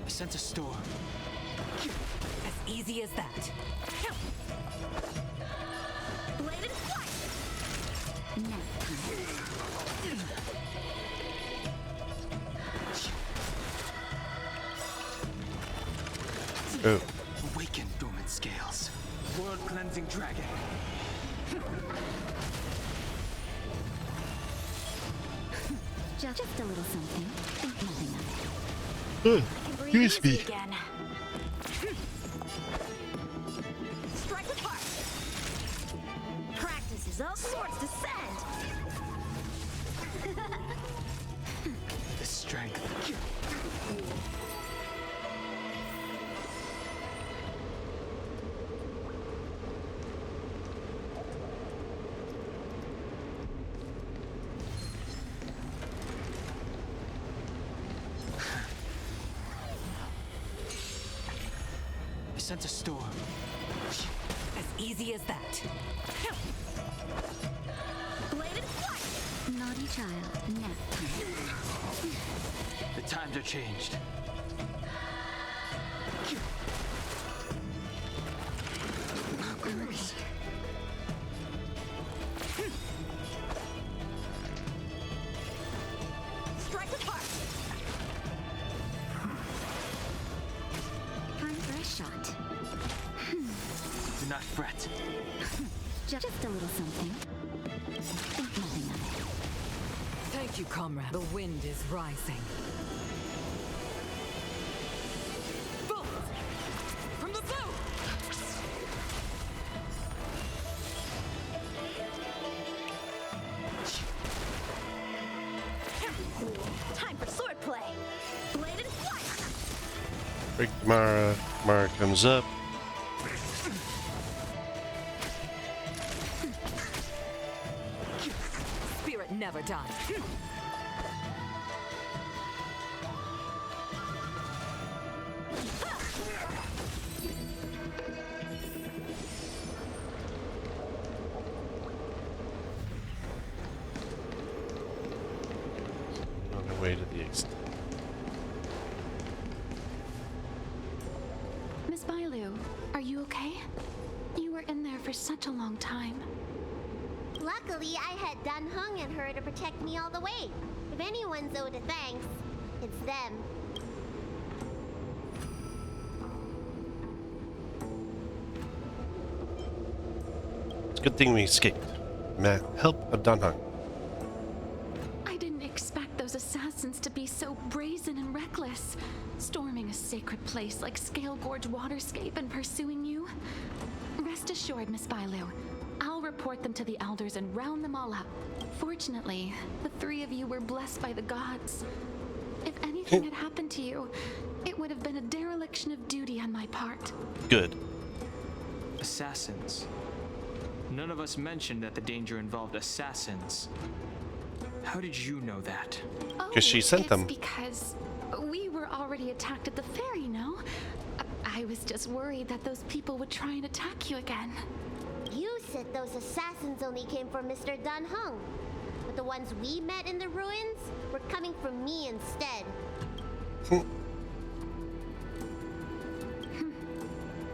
[SPEAKER 4] I sense a storm.
[SPEAKER 2] As easy as that. Bladed flight. Nap time.
[SPEAKER 1] Oh.
[SPEAKER 4] Awaken, dormant scales. World-cleansing dragon.
[SPEAKER 2] Just a little something. Think nothing of it.
[SPEAKER 1] Good.
[SPEAKER 2] I can breathe
[SPEAKER 1] Crispy.
[SPEAKER 2] easy again. Strike with heart. Practice is up. Swords descend.
[SPEAKER 4] The strength. sense a storm.
[SPEAKER 2] As easy as that. Bladed flight!
[SPEAKER 3] Naughty child, nap time.
[SPEAKER 4] The times are changed.
[SPEAKER 2] Strike with heart!
[SPEAKER 3] Time for a shot.
[SPEAKER 4] Do not fret.
[SPEAKER 3] Just a little something. Think nothing of it.
[SPEAKER 2] Thank you, comrade. The wind is rising. Boom! From the blue! Time for swordplay! Bladed flight!
[SPEAKER 1] Break Mara. Mara comes up.
[SPEAKER 2] Spirit never dies.
[SPEAKER 1] On the way to the extent.
[SPEAKER 3] Miss Bailu, are you okay? You were in there for such a long time.
[SPEAKER 10] Luckily, I had Dan Heng and her to protect me all the way. If anyone's owed a thanks, it's them.
[SPEAKER 1] It's a good thing we escaped. Matt, help of Dan Heng.
[SPEAKER 3] I didn't expect those assassins to be so brazen and reckless, storming a sacred place like Scale Gorge Waterscape and pursuing you. Rest assured, Miss Bailu, I'll report them to the elders and round them all up. Fortunately, the three of you were blessed by the gods. If anything had happened to you, it would have been a dereliction of duty on my part.
[SPEAKER 1] Good.
[SPEAKER 4] Assassins. None of us mentioned that the danger involved assassins. How did you know that?
[SPEAKER 1] Because she sent them.
[SPEAKER 3] It's because we were already attacked at the fair, you know? I was just worried that those people would try and attack you again.
[SPEAKER 10] You said those assassins only came from Mr. Dan Heng, but the ones we met in the ruins were coming from me instead.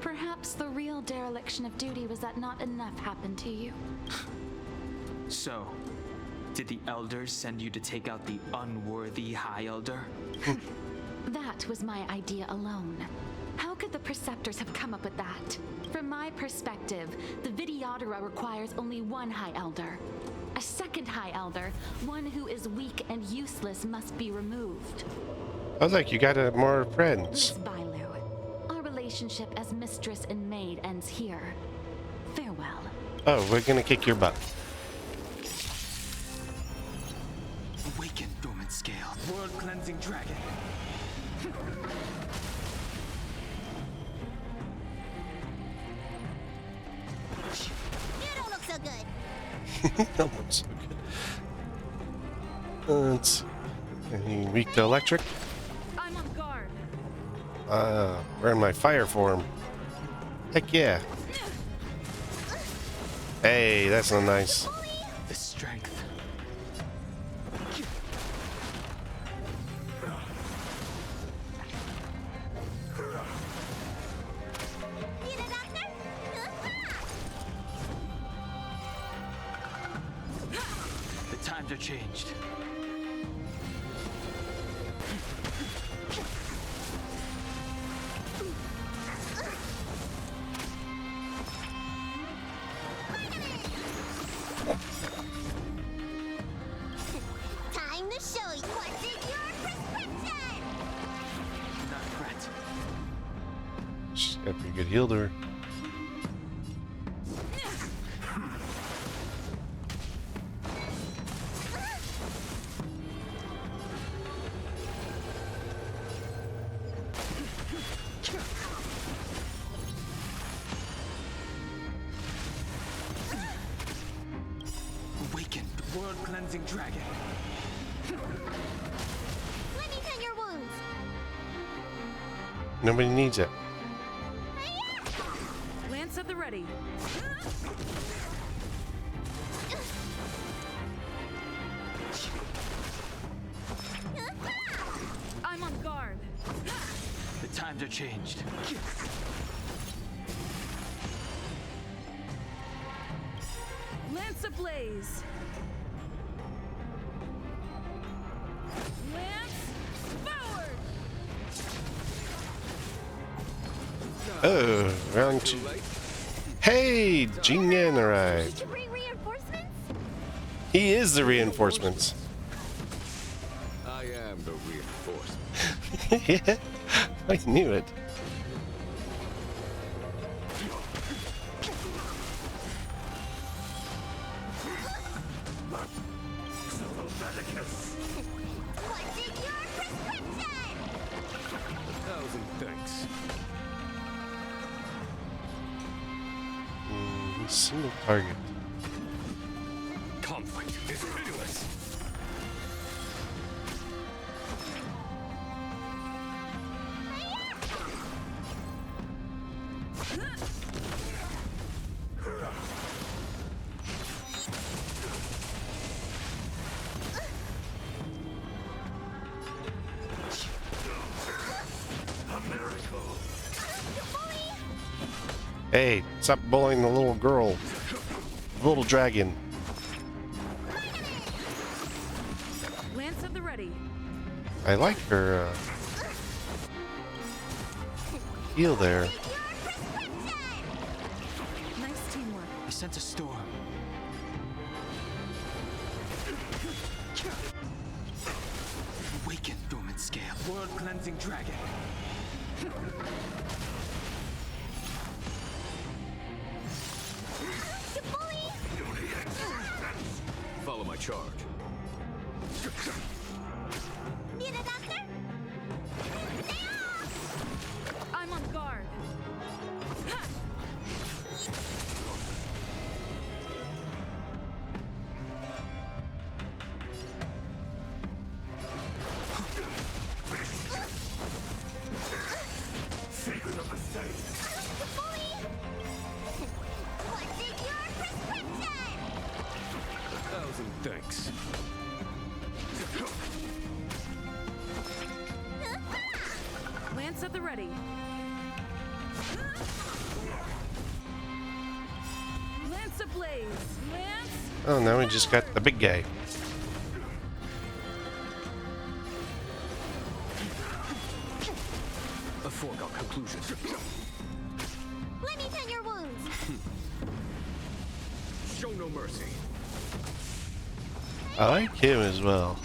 [SPEAKER 3] Perhaps the real dereliction of duty was that not enough happened to you.
[SPEAKER 4] So, did the elders send you to take out the unworthy High Elder?
[SPEAKER 3] That was my idea alone. How could the Preceptors have come up with that? From my perspective, the Videodora requires only one High Elder. A second High Elder, one who is weak and useless, must be removed.
[SPEAKER 1] Oh, look, you got more
[SPEAKER 3] Miss
[SPEAKER 1] friends.
[SPEAKER 3] Bailu, our relationship as mistress and maid ends here. Farewell.
[SPEAKER 1] Oh, we're gonna kick your butt.
[SPEAKER 4] Awaken, dormant scale. World-cleansing dragon.
[SPEAKER 10] You don't look so good.
[SPEAKER 1] That looks so good. Let's see. Any weak to electric?
[SPEAKER 2] I'm on guard.
[SPEAKER 1] We're in my fire form. Heck yeah. Hey, that's not nice.
[SPEAKER 4] The strength.
[SPEAKER 10] Need a doctor?
[SPEAKER 4] The times are changed.
[SPEAKER 10] Time to show you what's in your prescription!
[SPEAKER 4] Not fret.
[SPEAKER 1] She's got a pretty good heal to her.
[SPEAKER 4] Awaken, world-cleansing dragon.
[SPEAKER 10] Let me tend your wounds.
[SPEAKER 1] Nobody needs it.
[SPEAKER 10] Hurry
[SPEAKER 12] Lance at the ready. I'm on guard.
[SPEAKER 4] The times are changed.
[SPEAKER 12] Lance ablaze. Lance forward.
[SPEAKER 1] Oh, round 2. Hey, Jingen arrived.
[SPEAKER 10] Did you bring reinforcements?
[SPEAKER 1] He is the reinforcements.
[SPEAKER 8] I am the reinforcement.
[SPEAKER 1] Yeah, I knew it.
[SPEAKER 10] What's in your prescription?
[SPEAKER 8] 1,000 thanks.
[SPEAKER 1] Single target.
[SPEAKER 8] Conflict is pitiless.
[SPEAKER 1] Hey, stop bullying the little girl. The little dragon.
[SPEAKER 12] Lance at the ready.
[SPEAKER 1] I like her heel there.
[SPEAKER 12] Nice teamwork.
[SPEAKER 4] I sense a storm. Awaken, dormant scale. World cleansing dragon.
[SPEAKER 8] Follow my charge.
[SPEAKER 10] Need a doctor?
[SPEAKER 12] I'm on guard.
[SPEAKER 10] What's in your prescription?
[SPEAKER 8] 1,000 thanks.
[SPEAKER 12] Lance at the ready. Lance ablaze. Lance.
[SPEAKER 1] Oh, now we just got the big guy.
[SPEAKER 8] A foregone conclusion.
[SPEAKER 10] Let me tend your wounds.
[SPEAKER 8] Show no mercy.
[SPEAKER 1] I like him as well.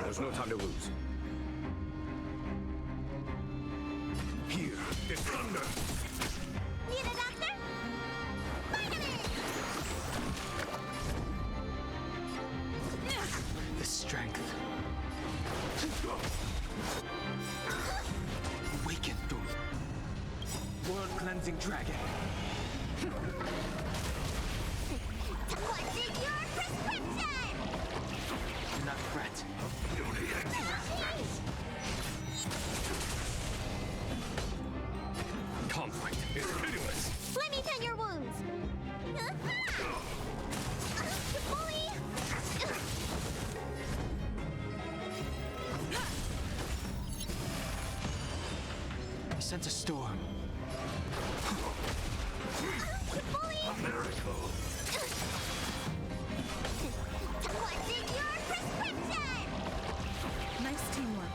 [SPEAKER 8] There's no time to lose. Here is thunder.
[SPEAKER 10] Need a doctor?
[SPEAKER 4] The strength. Awaken, dormant. World cleansing dragon.
[SPEAKER 10] What's in your prescription?
[SPEAKER 4] Do not fret.
[SPEAKER 8] Conflict is pitiless.
[SPEAKER 10] Let me tend your wounds. Bully!
[SPEAKER 4] I sense a storm.
[SPEAKER 10] What's in your prescription?
[SPEAKER 12] Nice teamwork.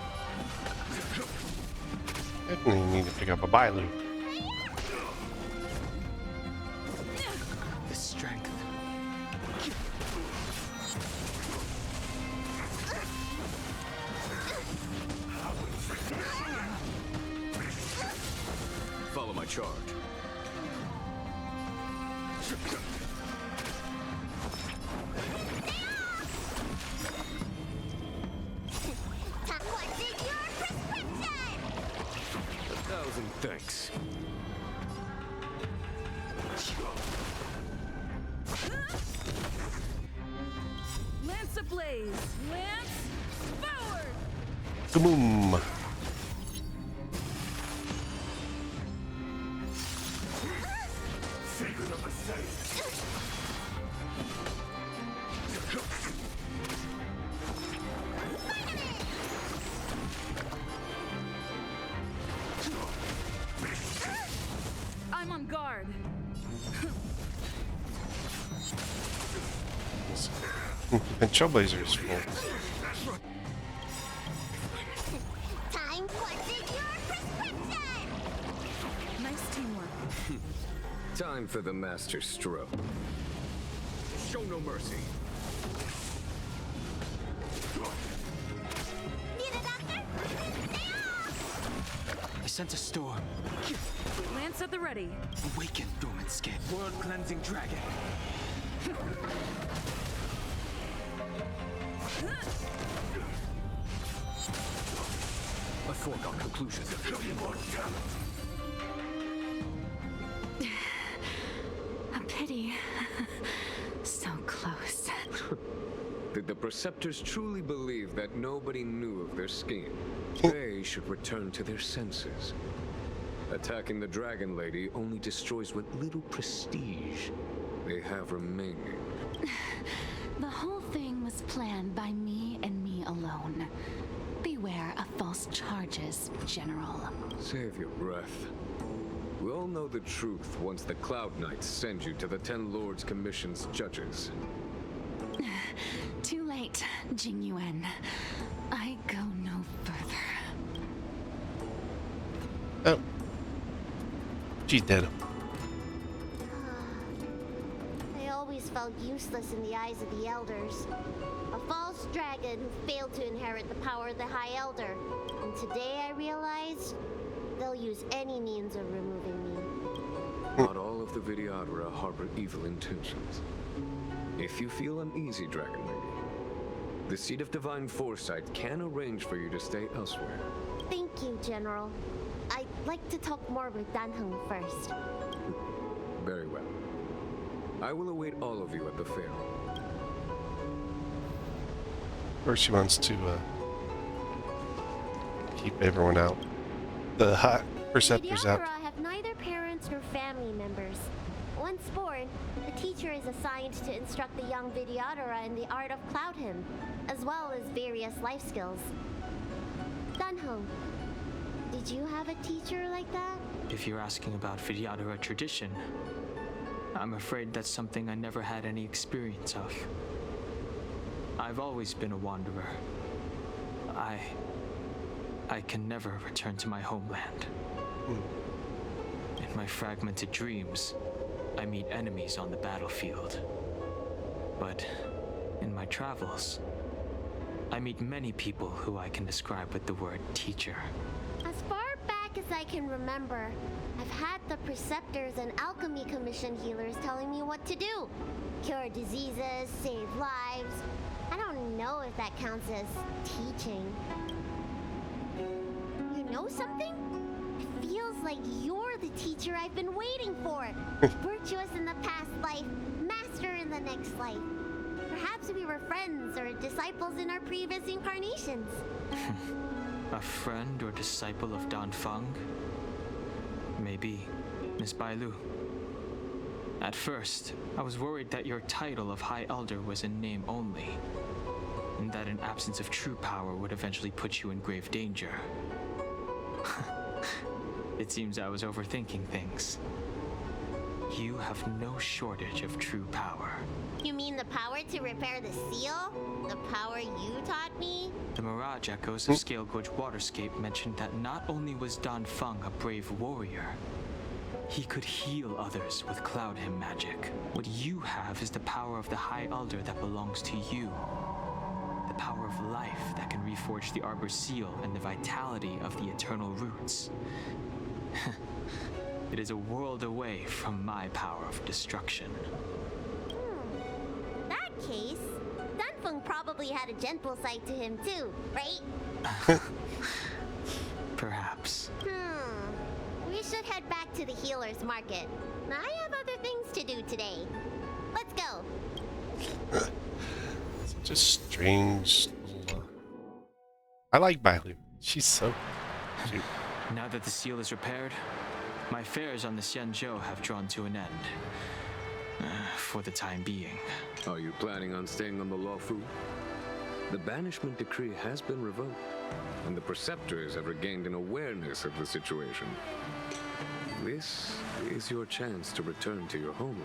[SPEAKER 1] Definitely need to pick up a Bailu.
[SPEAKER 4] The strength.
[SPEAKER 8] Follow my charge.
[SPEAKER 10] What's in your prescription?
[SPEAKER 8] 1,000 thanks.
[SPEAKER 12] Lance
[SPEAKER 2] blaze. Lance, forward!
[SPEAKER 1] Kaboom!
[SPEAKER 2] I'm on guard.
[SPEAKER 1] And Trailblazer's full.
[SPEAKER 10] Time what's in your prescription?
[SPEAKER 2] Nice teamwork.
[SPEAKER 8] Time for the master stroke.
[SPEAKER 9] Show no mercy.
[SPEAKER 10] Need a doctor? Stay off!
[SPEAKER 4] I sense a storm.
[SPEAKER 2] Lance at the ready.
[SPEAKER 4] Awaken, dormant skin. World-cleansing dragon.
[SPEAKER 8] A foregone conclusion.
[SPEAKER 3] A pity. So close.
[SPEAKER 8] Did the Preceptors truly believe that nobody knew of their scheme? They should return to their senses. Attacking the Dragon Lady only destroys what little prestige they have remaining.
[SPEAKER 3] The whole thing was planned by me and me alone. Beware of false charges, General.
[SPEAKER 8] Save your breath. We all know the truth once the Cloud Knights send you to the Ten Lords Commission's judges.
[SPEAKER 3] Too late, Jing Yuan. I go no further.
[SPEAKER 1] Oh. She's dead.
[SPEAKER 10] I always felt useless in the eyes of the elders. A false dragon who failed to inherit the power of the High Elder. And today I realized they'll use any means of removing me.
[SPEAKER 8] Not all of the Vidyadhara harbor evil intentions. If you feel uneasy, Dragon Lady, the Seat of Divine Foresight can arrange for you to stay elsewhere.
[SPEAKER 10] Thank you, General. I'd like to talk more with Dan Heng first.
[SPEAKER 8] Very well. I will await all of you at the fair.
[SPEAKER 1] First, she wants to keep everyone out. The hot Preceptors out.
[SPEAKER 10] Vidyadhara have neither parents nor family members. Once born, the teacher is assigned to instruct the young Vidyadhara in the art of Cloud Hymn, as well as various life skills. Dan Heng, did you have a teacher like that?
[SPEAKER 4] If you're asking about Vidyadhara tradition, I'm afraid that's something I never had any experience of. I've always been a wanderer. I can never return to my homeland. In my fragmented dreams, I meet enemies on the battlefield. But in my travels, I meet many people who I can describe with the word teacher.
[SPEAKER 10] As far back as I can remember, I've had the Preceptors and Alchemy Commission healers telling me what to do. Cure diseases, save lives. I don't know if that counts as teaching. You know something? It feels like you're the teacher I've been waiting for. Virtuous in the past life, master in the next life. Perhaps we were friends or disciples in our previous incarnations.
[SPEAKER 4] A friend or disciple of Dan Feng? Maybe, Miss Bailu. At first, I was worried that your title of High Elder was in name only, and that an absence of true power would eventually put you in grave danger. It seems I was overthinking things. You have no shortage of true power.
[SPEAKER 10] You mean the power to repair the seal? The power you taught me?
[SPEAKER 4] The Mirage Echoes of Scale Gorge Waterscape mentioned that not only was Dan Feng a brave warrior, he could heal others with Cloud Hymn magic. What you have is the power of the High Elder that belongs to you. The power of life that can reforge the Arbor Seal and the vitality of the Eternal Roots. It is a world away from my power of destruction.
[SPEAKER 10] In that case, Dan Feng probably had a gentle side to him too, right?
[SPEAKER 4] Perhaps.
[SPEAKER 10] We should head back to the healer's market. I have other things to do today. Let's go.
[SPEAKER 1] Just strange. I like Bailu. She's so cute.
[SPEAKER 4] Now that the seal is repaired, my affairs on the Xianzhou have drawn to an end. For the time being.
[SPEAKER 8] Are you planning on staying on the Luofu? The banishment decree has been revoked, and the preceptors have regained an awareness of the situation. This is your chance to return to your homeland.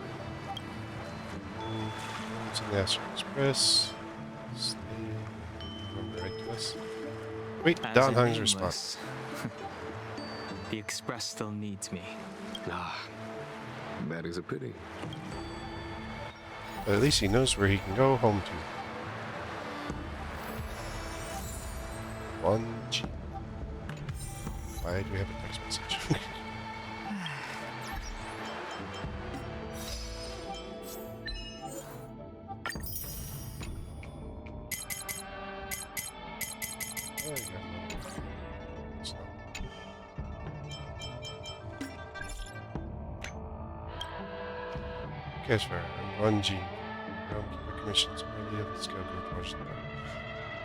[SPEAKER 1] To the Astral Express. Right to us. Wait,
[SPEAKER 4] As
[SPEAKER 1] Dan
[SPEAKER 4] a
[SPEAKER 1] Heng's
[SPEAKER 4] nameless,
[SPEAKER 1] response.
[SPEAKER 4] The Express still needs me.
[SPEAKER 8] Ah, that is a pity.
[SPEAKER 1] But at least he knows where he can go home to. 1G. Why do we have a text message? There you go. It's not. Guess where? I'm 1G. Realmkeeper Commission's early of the Scout Group Project.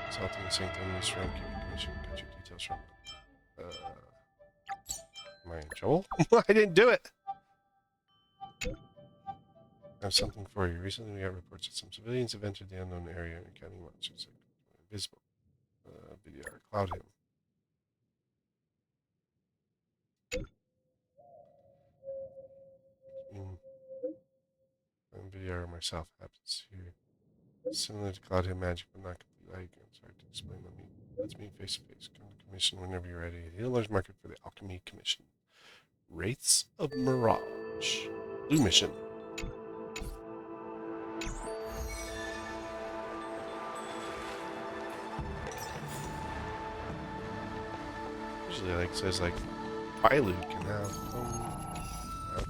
[SPEAKER 1] Consulting St. Louis Realmkeeper Commission. Got your details from. Am I in trouble? I didn't do it! I have something for you. Recently we got reports that some civilians have entered the unknown area and counting monsters are invisible. BDR, cloud him. BDR myself happens here. Similar to cloud him magic, but not complete. It's hard to explain. Let's meet face to face. Come to commission whenever you're ready. The large market for the Alchemy Commission. Wraiths of Mirage. Blue mission. Usually, like, says, like, Bailu can have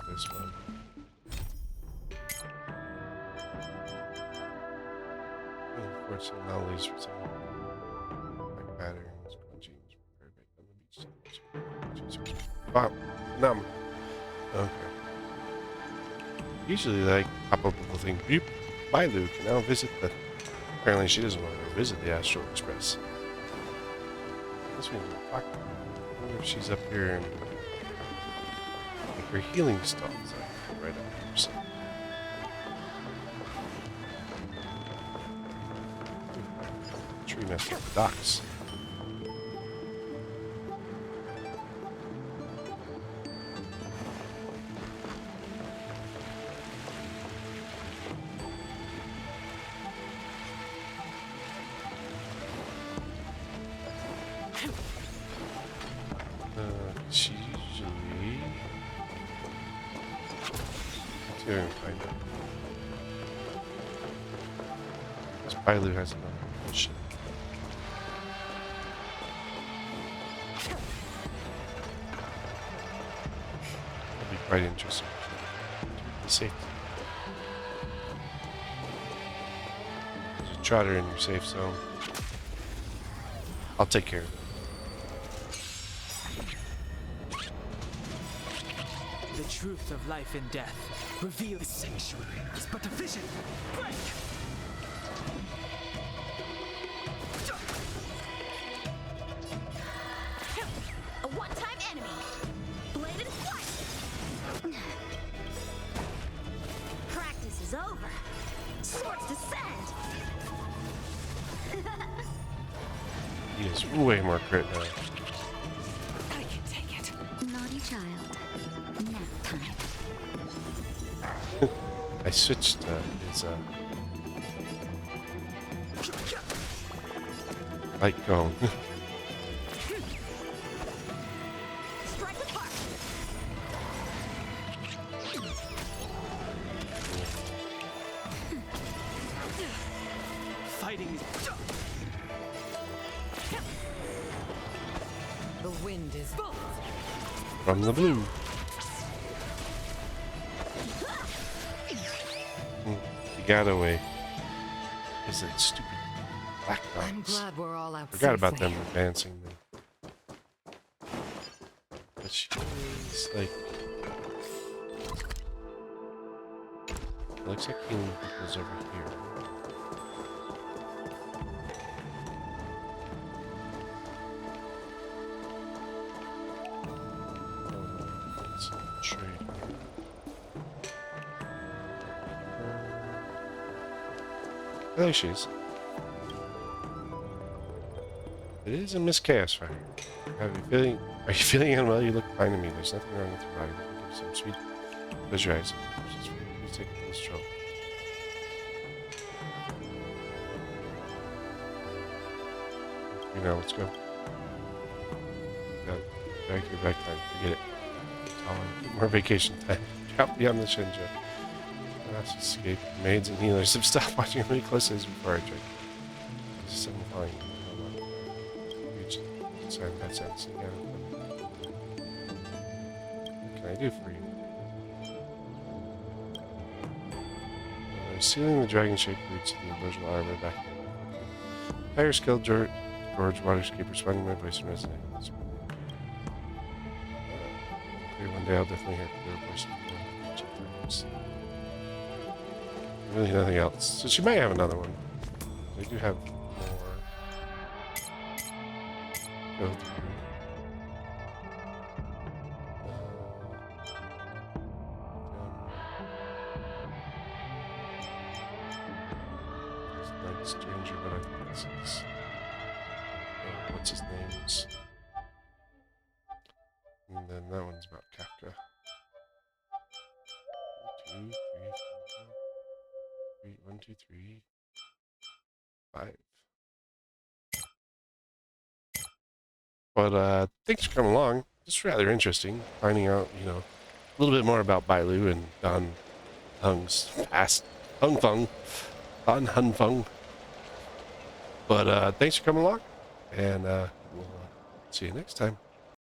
[SPEAKER 1] this one. Unfortunately, anomalies for some like patterns, jeans, on the beach. Wow, numb. Okay. Usually, like, pop up a little thing. Beep. Bailu can now visit the. Apparently, she doesn't want to visit the Astral Express. This one's a fuck. I wonder if she's up here and like her healing stalls like right up here. So. Tree messed up the docks. She's usually... Let's go and find out. This Bailu has another mission. That'll be quite interesting. The safety. There's a trotter in your safe zone. I'll take care of it.
[SPEAKER 13] The truth of life and death. Reveal the sanctuary is but a vision. Break!
[SPEAKER 2] A one-time enemy. Blade and flight. Practice is over. Swords descend.
[SPEAKER 1] He is way more crit now.
[SPEAKER 2] I can take it.
[SPEAKER 3] Naughty child. Nap time.
[SPEAKER 1] I switched his light cone.
[SPEAKER 2] Strike with heart.
[SPEAKER 13] Fighting is... The wind is...
[SPEAKER 1] From the blue. He got away. Is it stupid black dogs?
[SPEAKER 13] I'm glad we're all out
[SPEAKER 1] Forgot about
[SPEAKER 13] safely.
[SPEAKER 1] them advancing me. But she is like... It looks like healing people's over here. Trade. There she is. It is a Miss Chaos Fire. Are you feeling unwell? You look fine to me. There's nothing wrong with your body. Give you some sweet. Close your eyes. Please take this stroll. You know, let's go. Back to your back time. Forget it. More vacation time. Out beyond the Shinja. Let's escape. Maids and healers have stopped watching how many closes before I check. This is something fine. Hold on. Reach inside that sense. What can I do for you? Sealing the dragon-shaped roots of the illusional armor back in. Higher skilled Gorge Waterscape responding to my voice and resonating. One day I'll definitely hear your voice. Really nothing else. So she might have another one. They do have more. Go through. Like stranger, but I think this is what's his name's. And then that one's about Kafka. 1, 2, 3, 5. But thanks for coming along. It's rather interesting finding out, you know, a little bit more about Bailu and Dan Heng's past. Dan Heng. But thanks for coming along, and we'll see you next time.